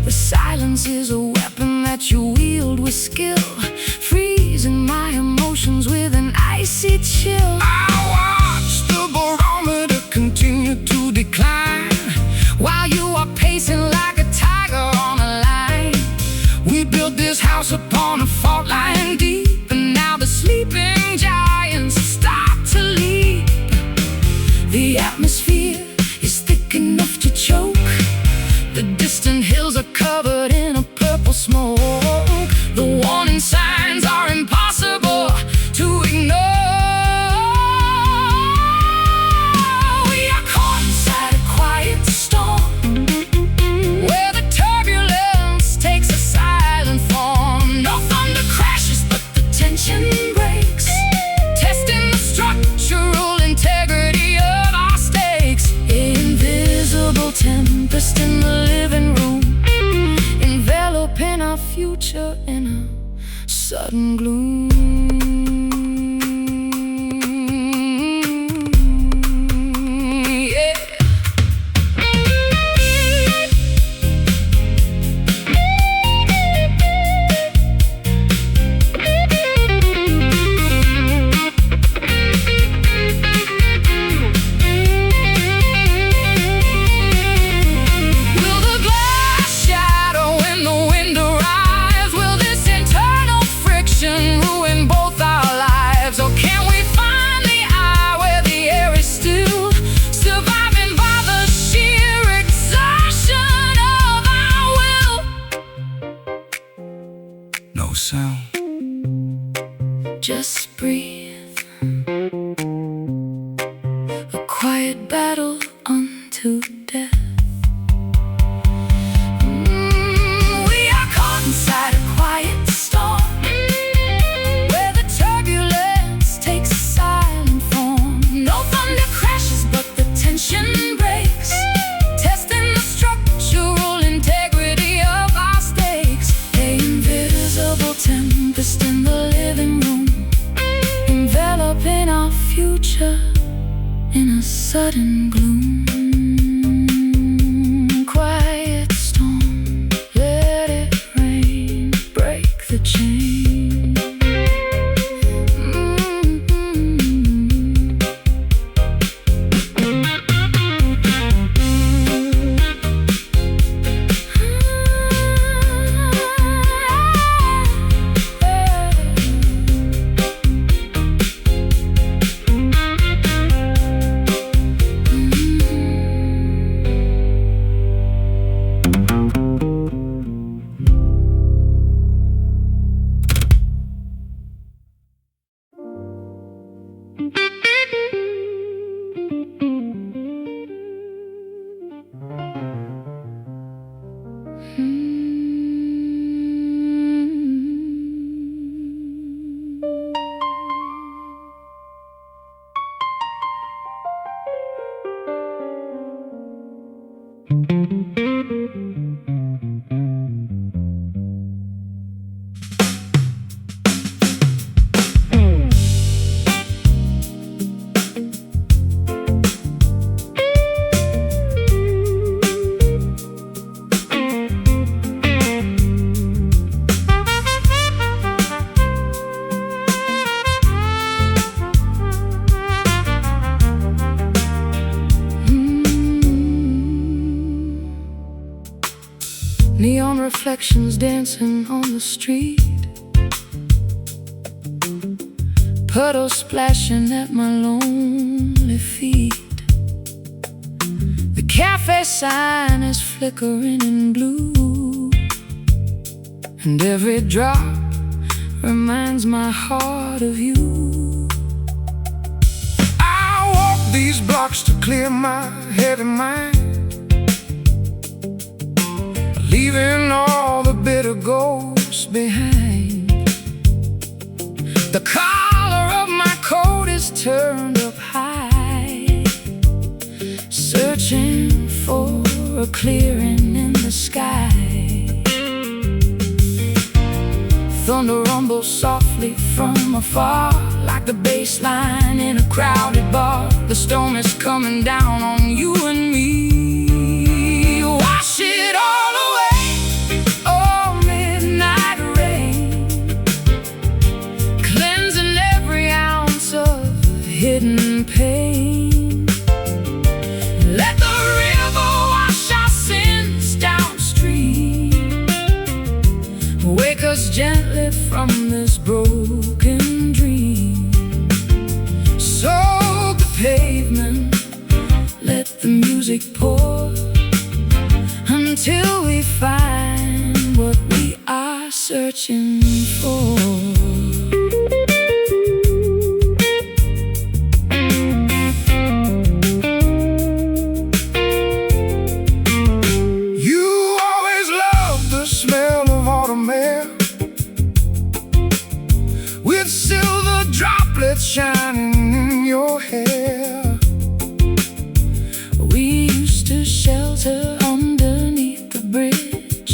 The silence is a weapon that you wield with skill, freezing my emotions with an icy chill. I watch the barometer continue to decline, while you are pacing like a tiger on a line. We built this house upon a fault line deep, and now the sleeping giants start to leap. The atmosphere is thick enough to choke. The distant hills are covered in a purple smoke. The warning signs are impossible to ignore. We are caught inside a quiet storm, where the turbulence takes a silent form. No thunder crashes, but the tension breaks, testing the structural integrity of our stakes. Invisible tempest in the living room, enveloping our future in a sudden gloom. Yeah. Will the glass shadow in the wind arise? Will this internal friction ruin both our lives? Or can we find the eye where the air is still, surviving by the sheer exertion of our will? No sound, just breathe. A quiet battle unto death. We are caught inside a quiet storm, where the turbulence takes a silent form. No thunder crashes, but the tension breaks, testing the structural integrity of our stakes. The invisible tempest in the living room, enveloping our future in a sudden gloom. Quiet storm, let it rain, break the chain. reflections dancing on the street, puddles splashing at my lonely feet. The cafe sign is flickering in blue, and every drop reminds my heart of you. I walk these blocks to clear my heavy mind, leaving all the bitter ghosts behind. The collar of my coat is turned up high, searching for a clearing in the sky. Thunder rumbles softly from afar, like the bass line in a crowded bar. The storm is coming down on you and me. Wash it all away, oh midnight rain, cleansing every ounce of hidden pain. Let the river wash our sins downstream, wake us gently from this broken dream. Soak the pavement, let the music pour, until we find what we are searching for. You always loved the smell of autumn air, with silver droplets shining in your hair. We used to shelter underneath the bridge,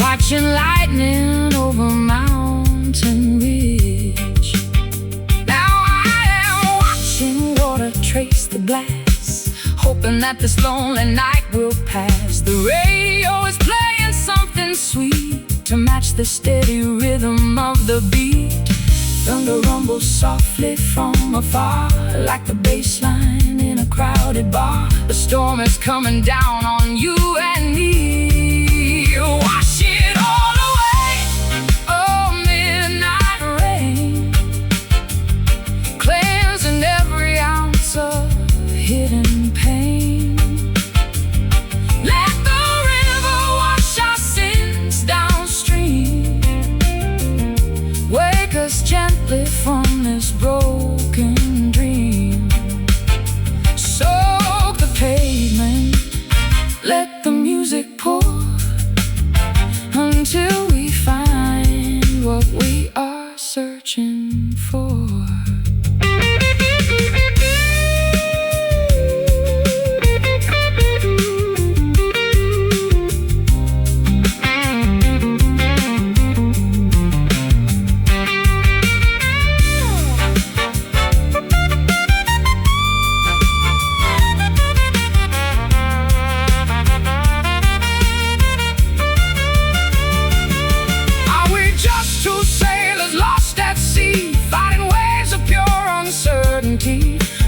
watching lightning over mountain ridge. Now I am watching water trace the glass, hoping that this lonely night will pass. The radio is playing something sweet to match the steady rhythm of the beat. Thunder rumbles softly from afar, like the bass line in a crowded bar. The storm is coming down on you and me. Wash it all away, oh midnight rain, cleansing every ounce of hidden pain. Let the river wash our sins downstream, wake us gently from this broken dream. Soak the pavement, let the music pour, until we find what we are searching for.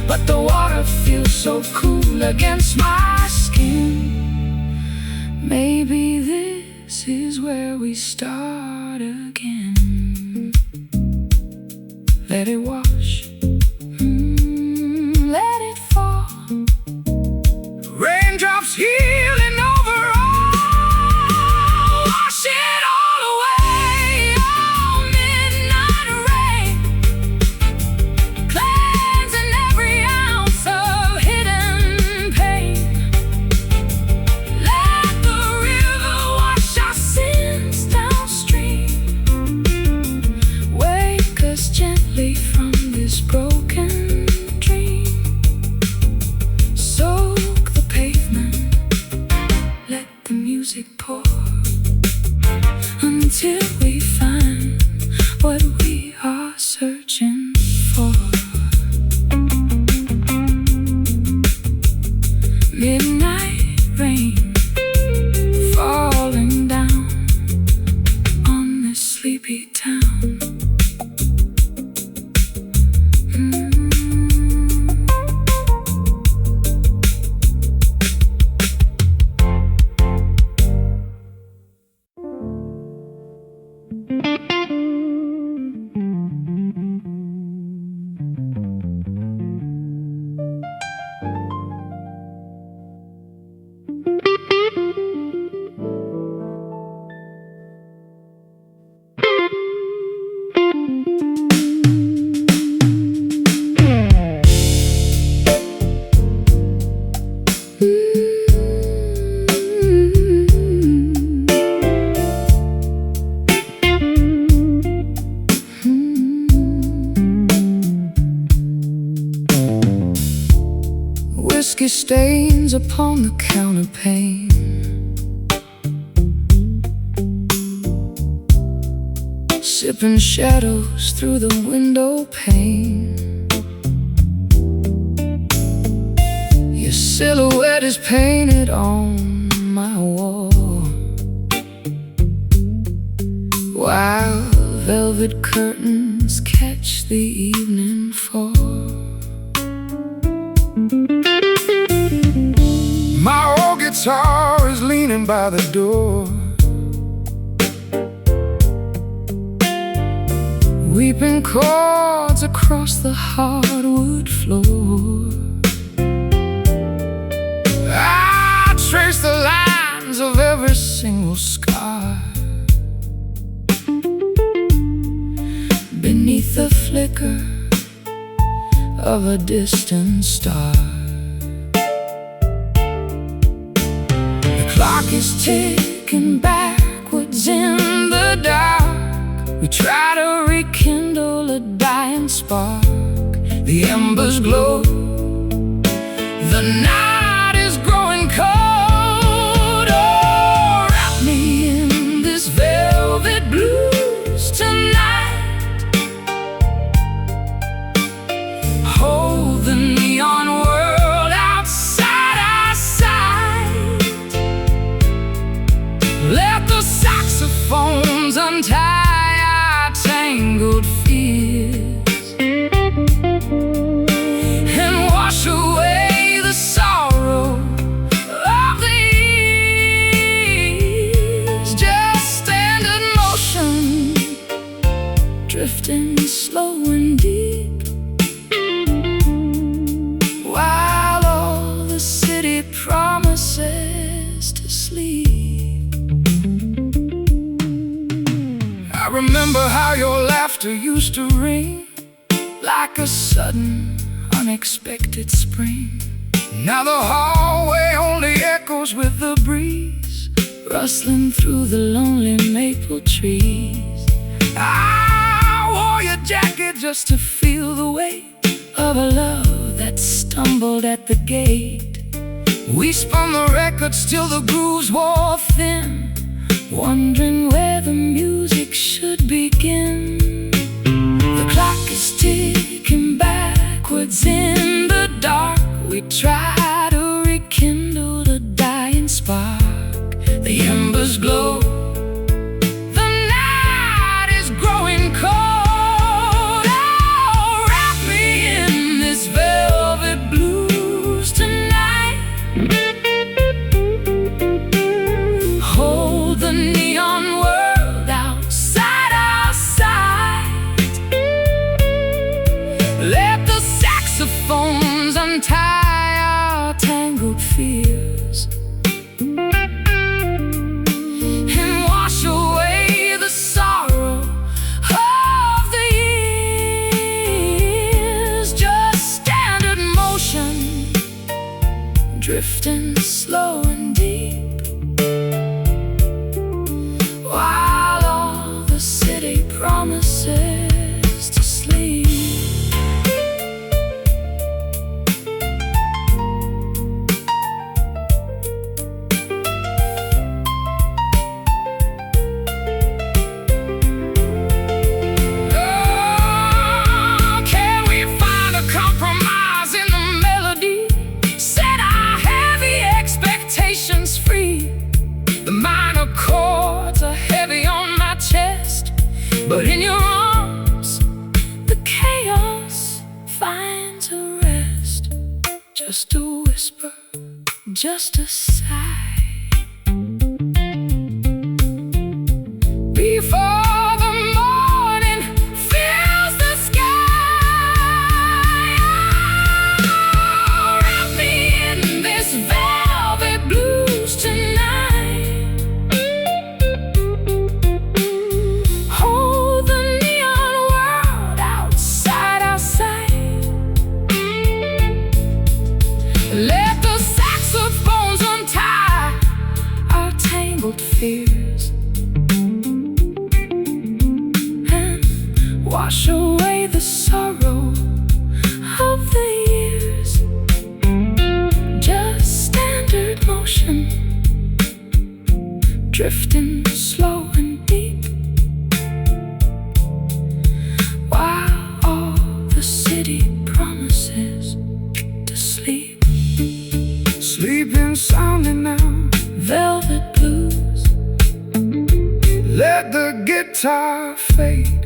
But the water feels so cool against my skin. Maybe this is where we start again. Let it wash, let it fall, raindrops healing over all. Wash it all away, oh midnight rain, cleansing every ounce of hidden pain. Let the river wash our sins downstream, wake us gently from this whiskey stains upon the counterpane. Sipping shadows through the window pane. Your silhouette is painted on my wall, while velvet curtains catch the evening fall. My old guitar is leaning by the door, weeping chords across the hardwood floor. I trace the lines of every single scar beneath the flicker of a distant star. The clock is ticking backwards in the dark. We try to rekindle a dying spark. The embers glow. The night is growing cold. Oh, wrap me in this velvet blues tonight. Hold the neon world outside our sight. Let the saxophones untie tangled fears and wash away the sorrow of the years. Just stand in motion, drifting slow and deep, while all the city promises to sleep. I remember how your laughter used to ring like a sudden, unexpected spring. Now the hallway only echoes with the breeze, rustling through the lonely maple trees. I wore your jacket just to feel the weight of a love that stumbled at the gate. We spun the records till the grooves wore thin, wondering where the music should begin. The clock is ticking backwards in the dark. We try to rekindle the dying spark. The embers glow. The night is growing cold. Oh, wrap me in this velvet blues tonight. Hold the neon world outside our sight. Let the saxophones untie our tangled fears and wash away the sorrow of the years. Just stand in motion, drifting slow and deep, while all the city promises to sleep. Oh, can we find a compromise in the melody? Set our heavy expectations free. The minor chords are heavy on my chest, but in your arms the chaos finds a rest. Just a whisper, just a sigh, before the morning fills the sky. Oh, wrap me in this velvet blues tonight. Hold the neon world outside our sight. Let the saxophones untie our tangled fears and wash away the sorrow of the years. drifting slow and deep, while all the city promises to sleep. Sleeping soundly now, velvet blues. Let the guitar fade.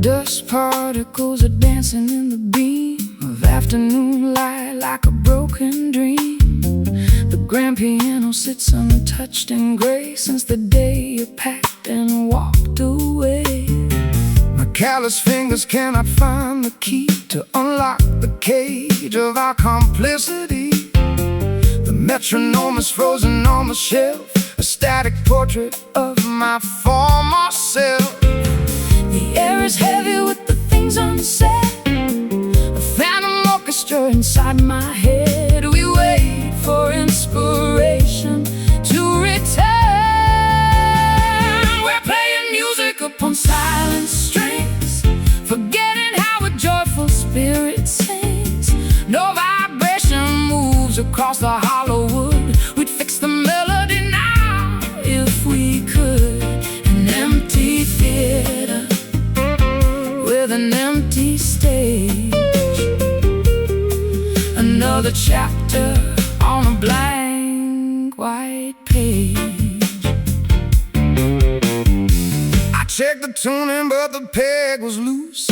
Dust particles are dancing in the beam of afternoon light like a broken dream. The grand piano sits untouched in grace since the day you packed and walked away. My callous fingers cannot find the key to unlock the cage of our complicity. The metronome is frozen on the shelf, a static portrait of my former self. The air is heavy with the things unsaid, a phantom orchestra inside my head. We wait for inspiration to return. We're playing music upon silent strings, forgetting how a joyful spirit sings. No vibration moves across the hollow wood. We'd fix the melody now if we could. An empty theater with an empty stage, another chapter on a blank white page. I checked the tuning but the peg was loose.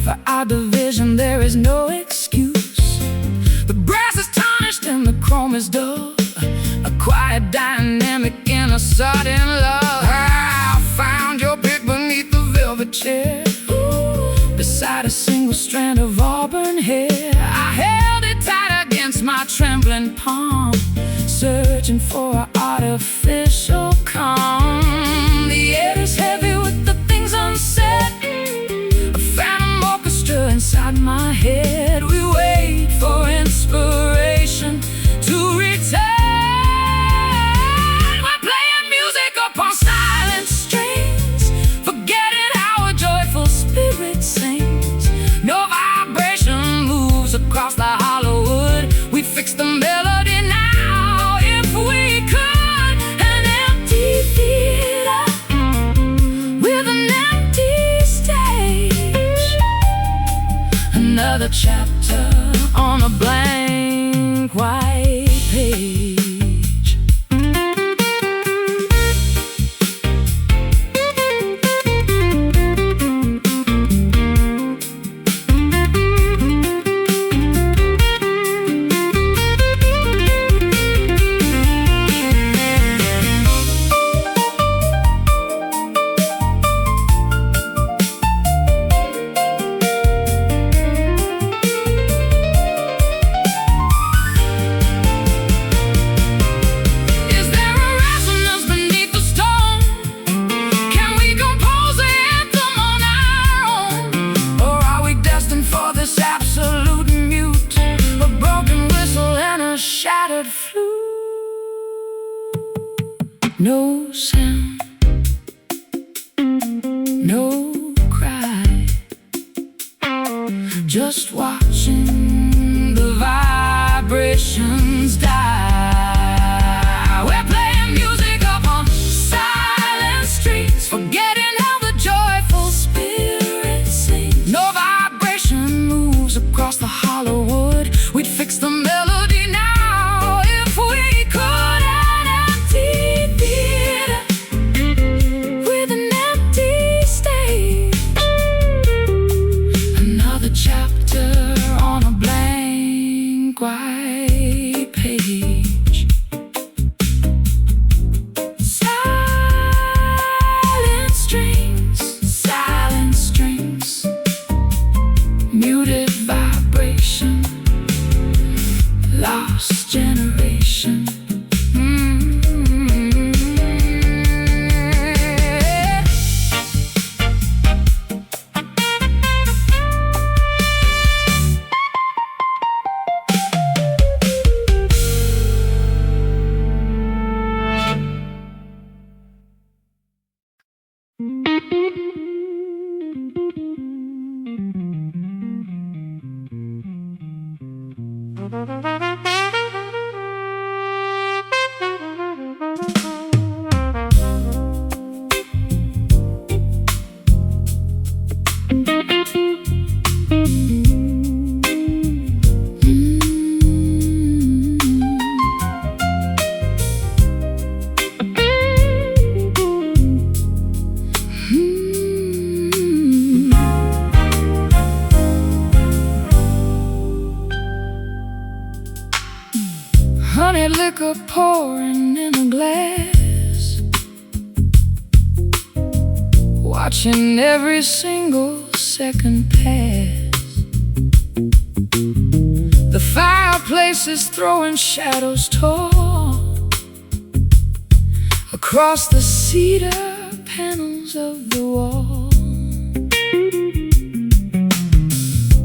For our division there is no excuse. The brass is tarnished and the chrome is dull, a quiet dynamic in a sudden love. I found your pick beneath the velvet chair, beside a single strand of auburn hair. I held it tight against my trembling palm, searching for an artificial calm. The air is heavy with the things unsaid, a phantom orchestra inside my head. We wait for inspiration to return. We're playing music upon silent strings, forgetting how a joyful spirit sings. No vibration moves across the hollow wood. We fix the melody now if we could. An empty theater with an empty stage, another chapter on a blank white page. No sound, no cry, just watching the vibrations die. We're playing music upon silent streets, forgetting how the joyful spirit sings. No vibration moves across the hollow wood. We'd fix the melody now if we muted vibration, lost generation. Honey liquor pouring in a glass, watching every single second pass. The fireplace is throwing shadows tall across the cedar panels of the wall.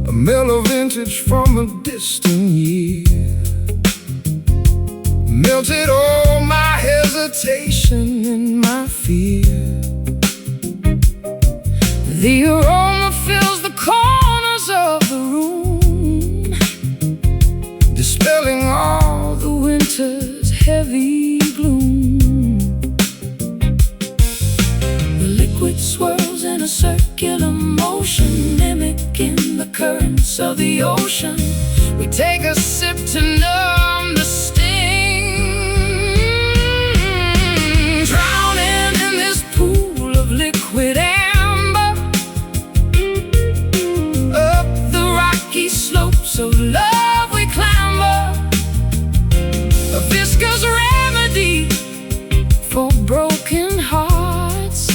A mellow vintage from a distant year melted all my hesitation and my fear. The aroma fills the corners of the room, dispelling all the winter's heavy gloom. The liquid swirls in a circular motion, mimicking the currents of the ocean. We take a sip to numb the sting, liquid amber, up the rocky slopes of love we clamber, a viscous remedy for broken hearts,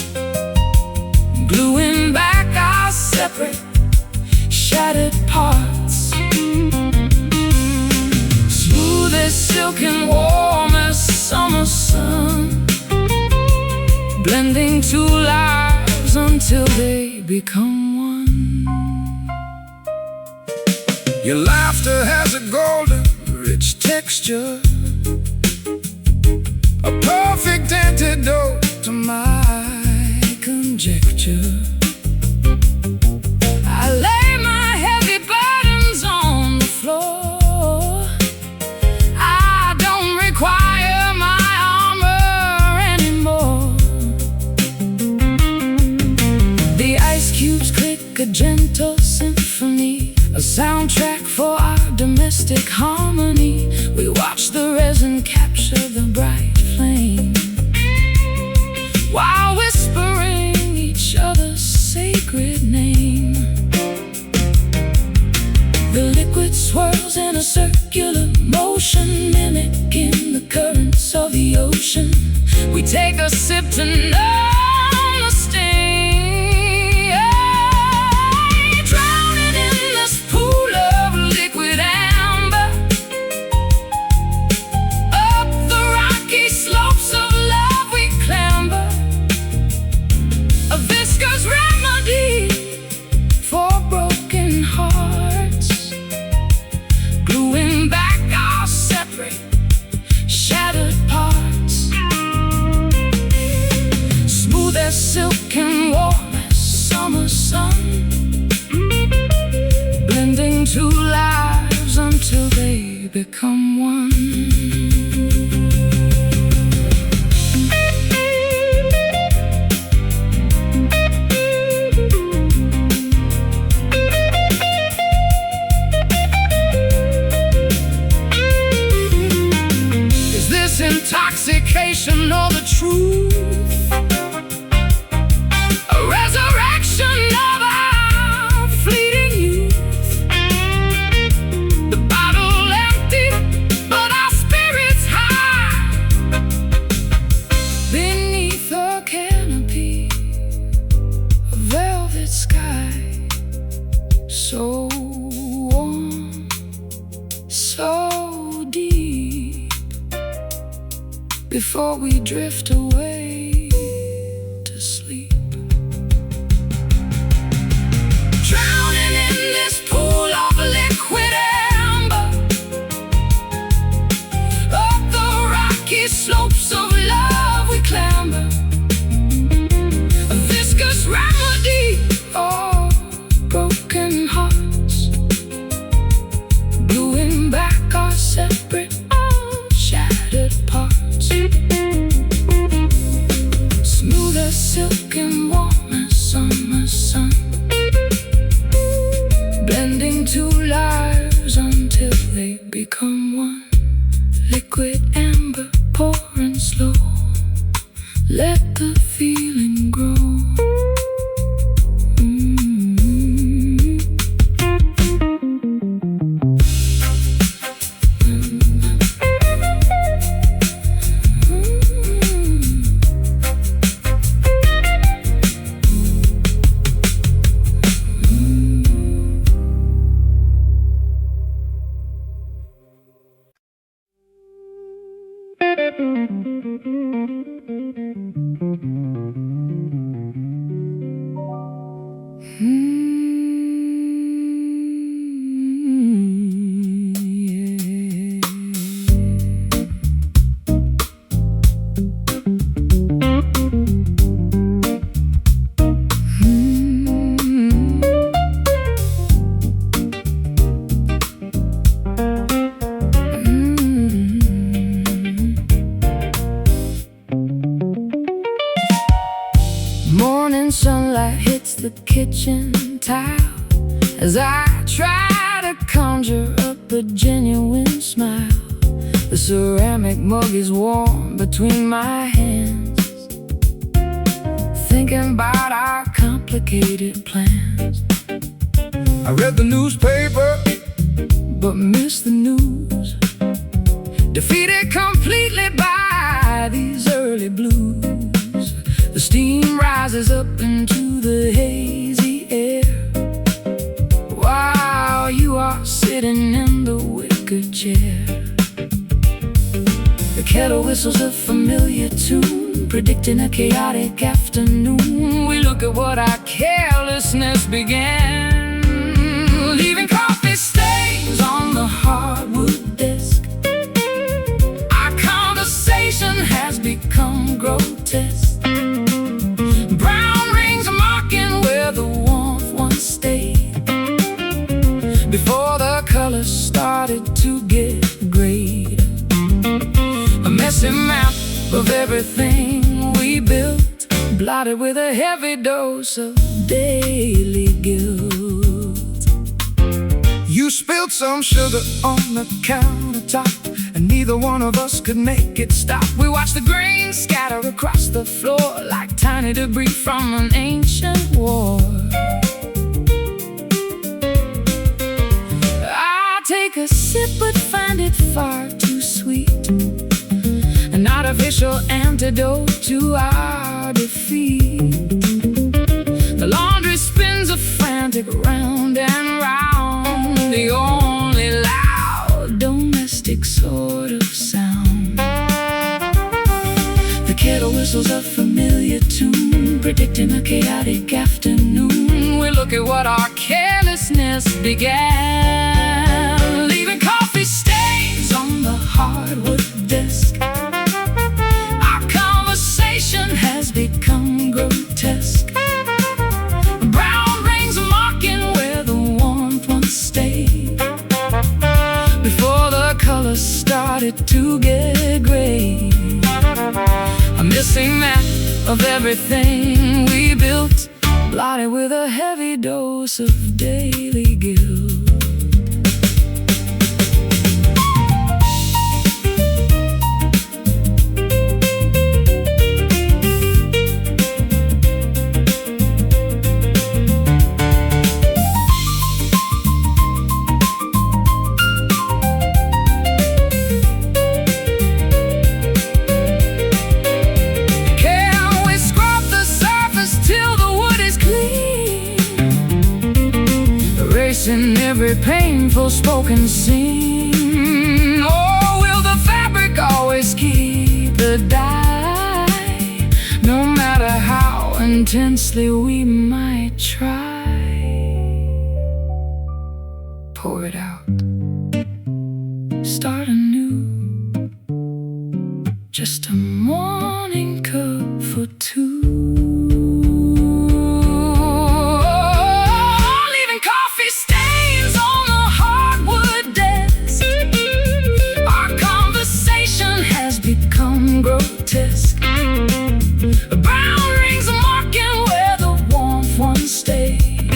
gluing back our separate, shattered parts. Smooth as silk and warm as summer sun, blending two lives until they become one. Your laughter has a golden, rich texture, a perfect antidote to my conjecture. I lay my heavy burdens on the floor. I don't require my armor anymore. The ice cubes click a gentle symphony, a soundtrack for our domestic harmony. We watch the resin capture the bright flame, while whispering each other's sacred name. The liquid swirls in a circular motion, mimicking the currents of the ocean. We take a sip to numb the sting, drowning in this pool of liquid amber, up the rocky slopes of love we clamber, a viscous remedy for broken hearts, gluing back our separate, shattered parts. Smooth as silk and warm as summer sun, blending two lives until they become one. Is this intoxication or the truth? A resurrection of our fleeting youth. The bottle emptied, so warm, so deep, before we drift away to sleep. Drowning in this pool of liquid amber, up the rocky slopes of love we clamber, a viscous remedy for broken hearts, gluing back our separate, shattered parts. Smooth as silk and warm as summer sun, blending two lives until they become one. Liquid amber pouring slow, let the feeling grow. Morning sunlight hits the kitchen tile as I try to conjure up a genuine smile. The ceramic mug is warm between my hands, thinking about our complicated plans. I read the newspaper, but missed the news, defeated completely by these early blues. The steam rises up into the hazy air, while you are sitting in the wicker chair. The kettle whistles a familiar tune, predicting a chaotic afternoon. We look at what our carelessness began, leaving coffee stains on the hardwood desk. Our conversation has become grotesque. Before the colors started to get grayed, a messy map of everything we built, blotted with a heavy dose of daily guilt. You spilled some sugar on the countertop, and neither one of us could make it stop. We watched the grains scatter across the floor like tiny debris from an ancient war. Take a sip but find it far too sweet, an artificial antidote to our defeat. The laundry spins a frantic round and round, the only loud domestic sort of sound. The kettle whistles a familiar tune, predicting a chaotic afternoon. We look at what our carelessness began, leaving coffee stains on the hardwood desk. Our conversation has become grotesque. Brown rings mocking where the warmth once stayed, before the colors started to get gray. A missing map of everything we built, blotted with a heavy dose of daily guilt. erasing every painful spoken scene. Or will the fabric always keep the dye, no matter how intensely we might try? Pour it out, start anew, just a morning cup for two. Leaving coffee stains on the hardwood desk. Our conversation has become grotesque. Brown rings are marking where the warmth once stayed,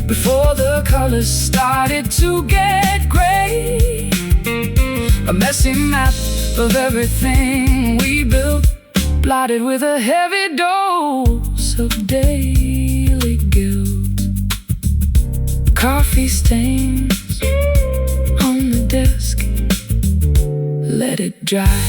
before the colors started to get gray. A messy map of everything we built, blotted with a heavy dose of daily guilt. Coffee stains on the desk, let it dry.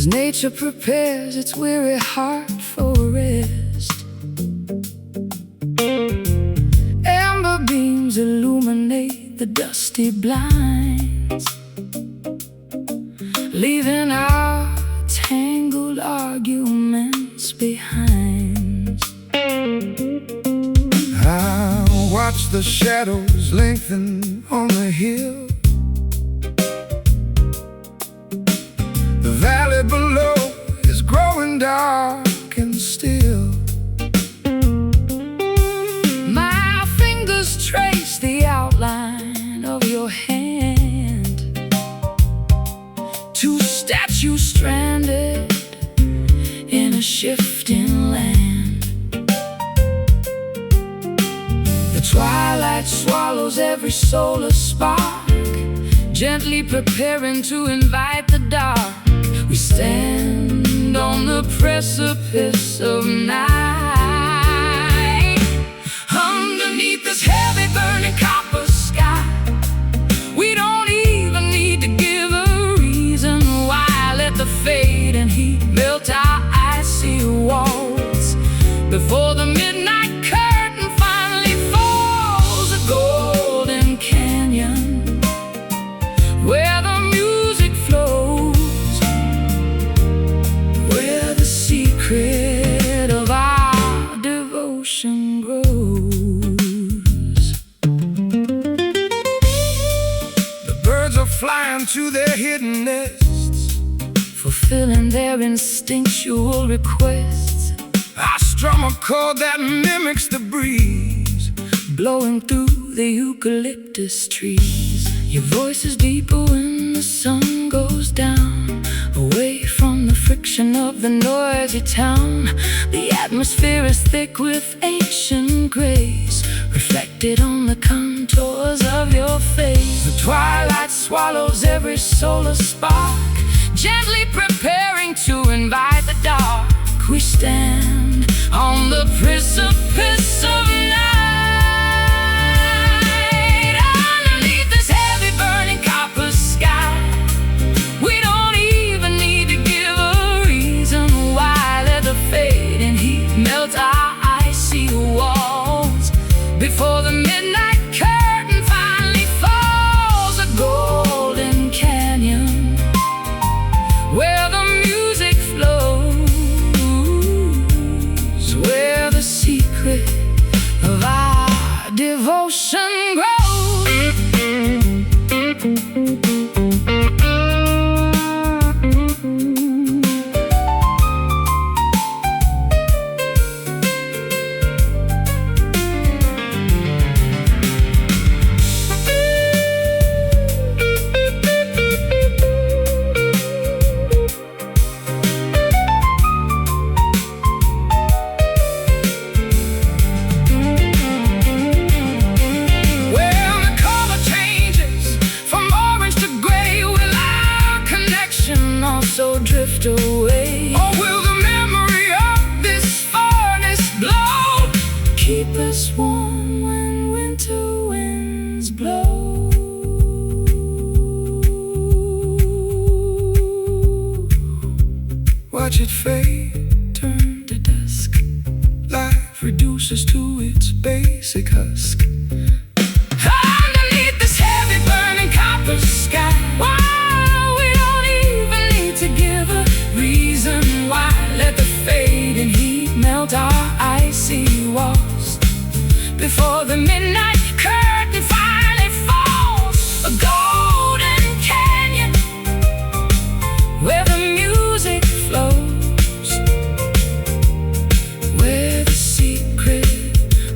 Nature prepares its weary heart for rest. Amber beams illuminate the dusty blinds, leaving our tangled arguments behind. I watch the shadows lengthen on the hill. The valley below is growing dark and still. My fingers trace the outline of your hand, two statues stranded in a shifting land. The twilight swallows every solar spark, gently preparing to invite the dark. We stand on the precipice of night, underneath this heavy burning copper sky. We don't even need to give a reason why. Let the fade and heat melt our icy walls, before the midnight curtain finally falls. A golden canyon where the music flows, where the secret of our devotion grows. The birds are flying to their hidden nests, fulfilling their instinctual requests. I strum a chord that mimics the breeze, blowing through the eucalyptus trees. Your voice is deeper when the sun goes down, away from the friction of the noisy town. The atmosphere is thick with ancient grace, reflected on the contours of your face. the twilight Swallows every solar spark, gently preparing to invite the dark. We stand on the precipice of night, underneath this heavy burning copper sky. We don't even need to give a reason why. Let the fade and heat melt our icy walls, before the midnight curtain finally falls. A golden canyon drift away? Or will the memory of this furnace blow keep us warm when winter winds blow? Watch it fade, turn to dusk. Life reduces to its basic husk. Underneath this heavy burning copper sky, why we don't even need to give a reason why. Let the fading heat melt our icy walls before the midnight curtain finally falls. A golden canyon where the music flows, where the secret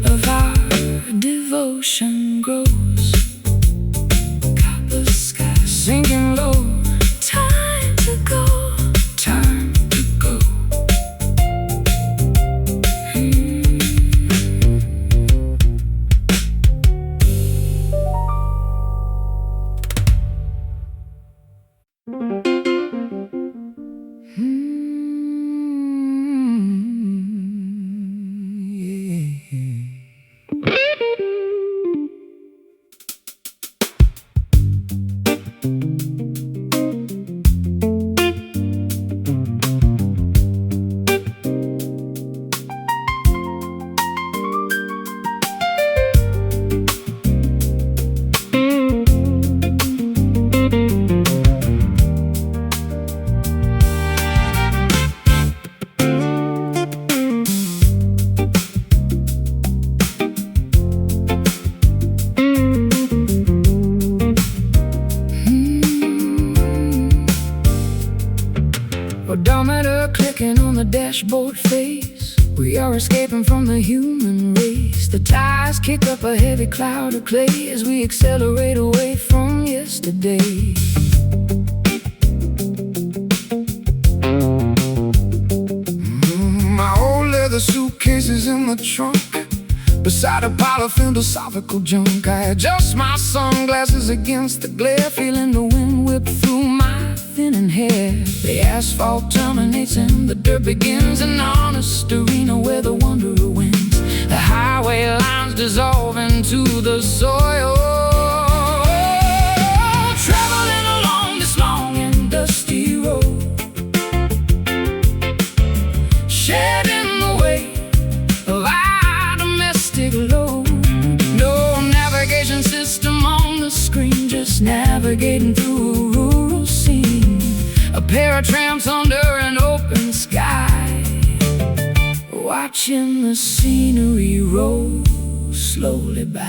of our devotion grows. Copper sky sinking low, time to go, time to go. Odometer clicking on the dashboard face. We are escaping from the human race. The tires kick up a heavy cloud of clay as we accelerate away from yesterday. My old leather suitcase is in the trunk, beside a pile of philosophical junk. I adjust my sunglasses against the glare, feeling the wind whip through my thinning hair. The asphalt terminates and the dirt begins, an honest arena where the wanderer wins. The highway lines dissolve into the soil, traveling along this long and dusty road, shedding the weight of our domestic load. No navigation system on the screen, just navigating through a rural scene. A pair of tramps under an open sky, watching the scenery roll slowly by.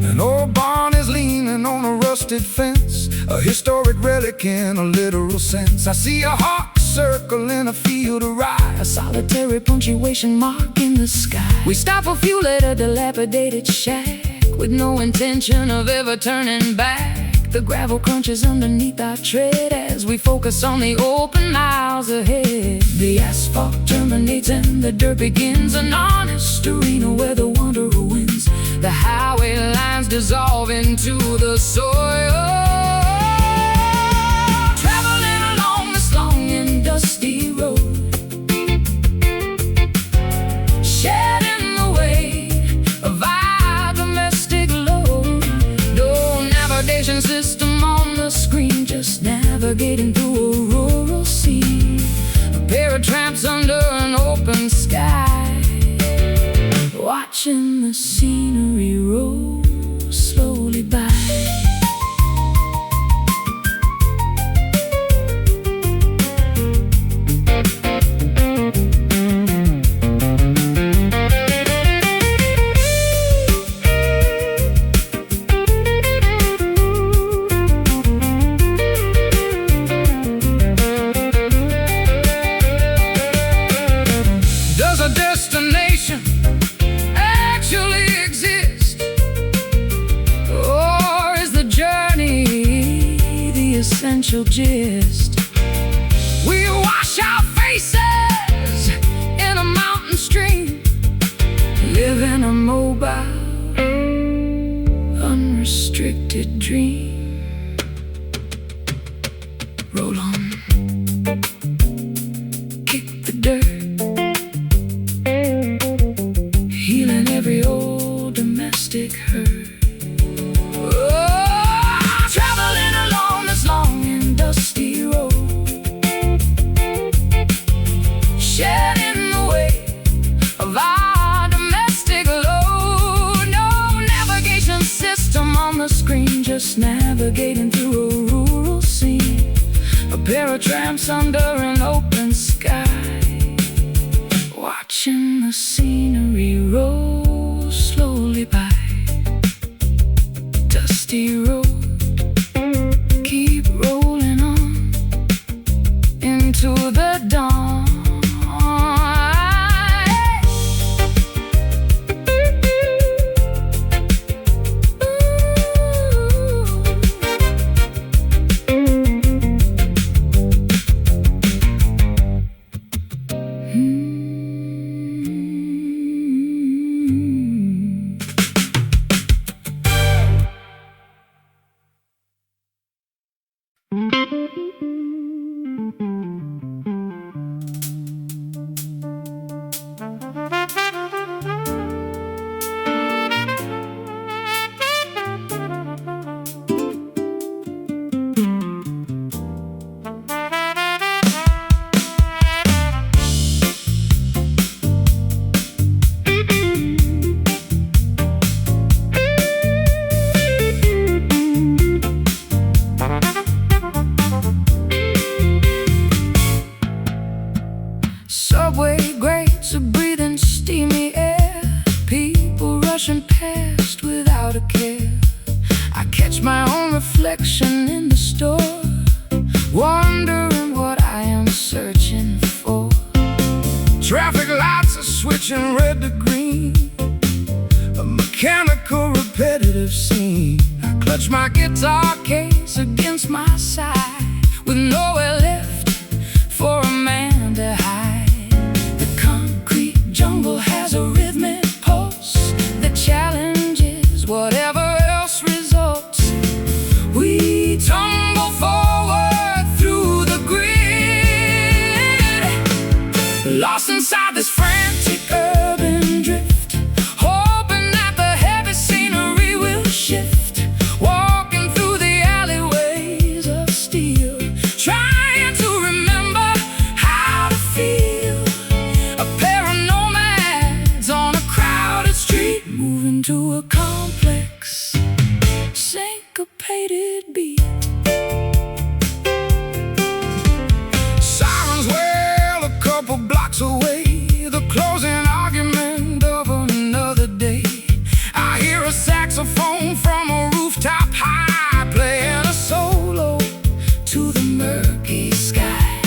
An old barn is leaning on a rusted fence, a historic relic in a literal sense. I see a hawk circle in a field of rye, A solitary punctuation mark in the sky. We stop for fuel at a dilapidated shack, with no intention of ever turning back. The gravel crunches underneath our tread as we focus on the open miles ahead. The asphalt terminates and the dirt begins, an honest arena where the wanderer wins. The highway lines dissolve into the soil, traveling along this long and dusty road, shedding the weight of our domestic load. No navigation system on the screen, just navigating through a rural scene. A pair of tramps under an open sky, watching the scenery roll slowly by. Does a destination actually exist? Or is the journey the essential gist? We wash our faces in a mountain stream, live in a mobile, unrestrained unrestricted dream. Roll on, kick the dirt, healing every old domestic hurt. Oh, traveling along this long and dusty road, shedding the weight of our domestic load. No navigation system on the screen, just navigating through a rural scene. A pair of tramps under an open sky, watching the scenery roll slowly by. Dusty road, keep rolling on into the dawn. Subway grates are breathing steamy air, people rushing past without a care. I catch my own reflection in the store, wondering what I am searching for. Traffic lights are switching red to green, a mechanical repetitive scene. I clutch my guitar case against my side, with nowhere left for a man to hide. Jungle has a rhythmic pulse that challenges whatever else results. We tumble forward through the grid, lost inside this frantic urban drift, hoping that the heavy scenery will shift. Walking through the alleyways of steel, trying to remember how to feel. A pair of on a crowded street, moving to a complex, syncopated beat. Sirens wail a couple blocks away, the closing argument of another day. I hear a saxophone from a rooftop high, playing a solo To the murky sky,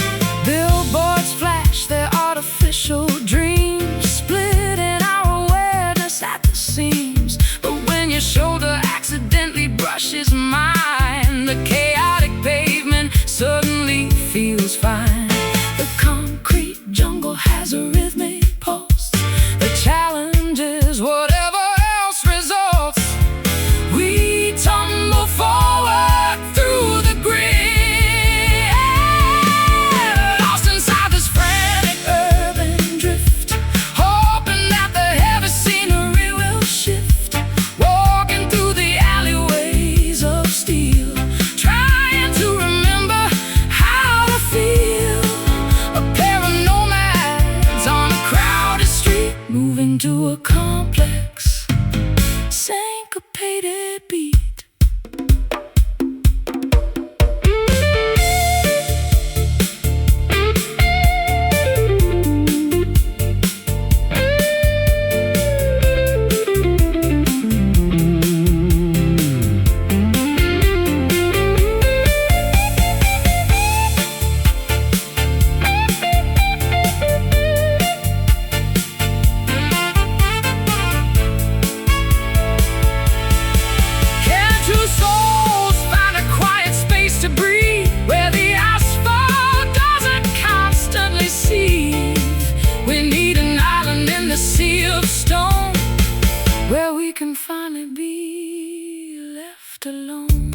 billboards flash their artificial dreams, splitting our awareness at the seams. But when your shoulder accidentally brushes mine, the chaotic pavement suddenly feels fine. The concrete jungle has a rhythmic pulse that challenges whatever else results. We tumble forward through the grid, lost inside this frantic urban drift, hoping that the heavy scenery will shift. Walking through the alleyways of steel, left alone.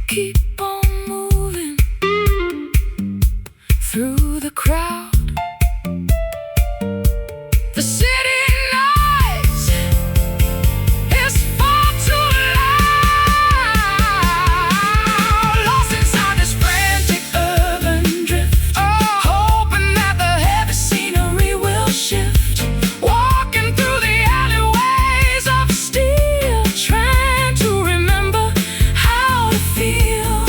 Keep on moving through the crowd. The city noise is far too loud. Lost inside this frantic urban drift, hoping that the heavy scenery will shift. Walking through the alleyways of steel, trying to remember how to feel.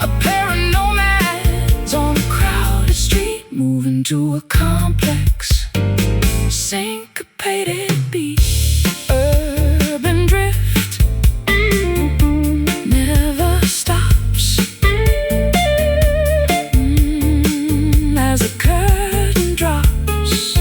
A pair of nomads on a crowded street, moving to a complex syncopated beat. Urban drift never stops. As a curtain drops,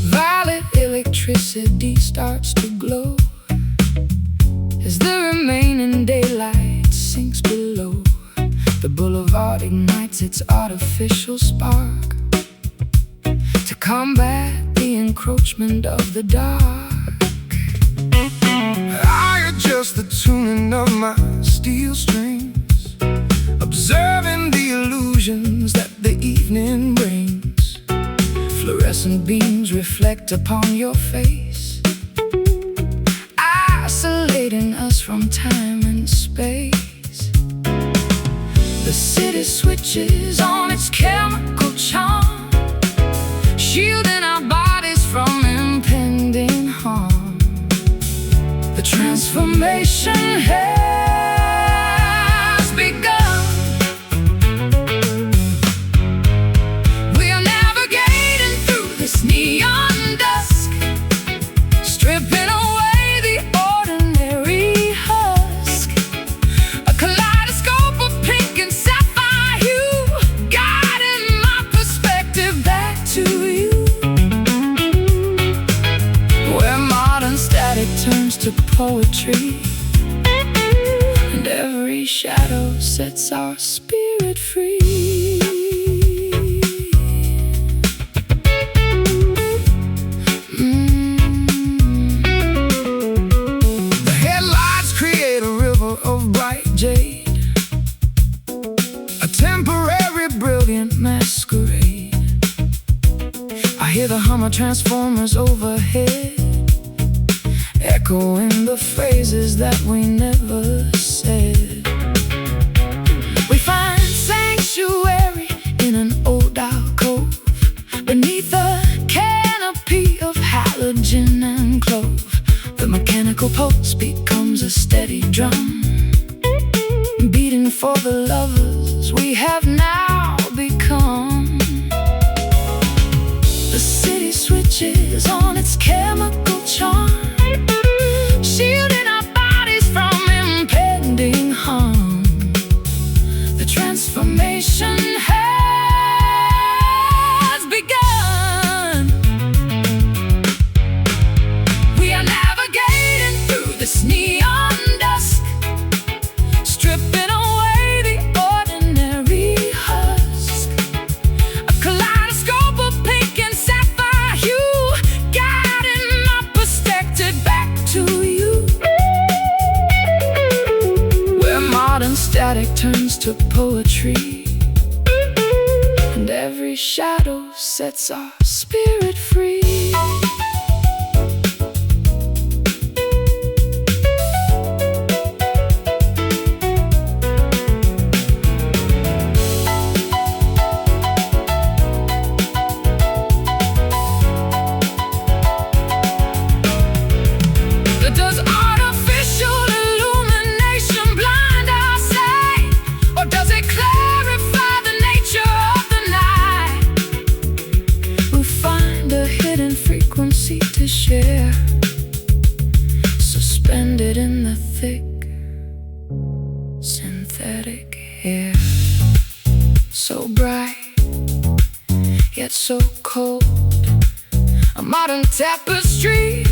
violet electricity starts to glow as the remaining daylight sinks below. The boulevard ignites its artificial spark to combat the encroachment of the dark. I adjust the tuning of my steel strings, observing the illusions that the evening brings. Fluorescent beams reflect upon your face, isolating us from time and space. The city switches on its chemical charm, shielding our bodies from impending harm. The transformation has begun. We are navigating through this neon dusk, stripping away the ordinary husk. A kaleidoscope of pink and sapphire hue, guiding my perspective back to you. Where modern static turns to poetry, and every shadow sets our spirit free. The headlights create a river of bright jade, a temporary brilliant masquerade. I hear the hum of transformers overhead, echoing the phrases that we never said. We find sanctuary in an old alcove, beneath a canopy of halogen and clove. The mechanical pulse becomes a steady drum, beating for the lovers we have now become. The city switches on its chemical charm, shielding our bodies from impending harm. The transformation has begun. We are navigating through this neon dusk, stripping away the ordinary husk. A kaleidoscope of pink and sapphire hue, guiding my perspective back to you. Where modern static turns to poetry, and every shadow sets our spirit free. thick synthetic hair. So bright, yet so cold, a modern tapestry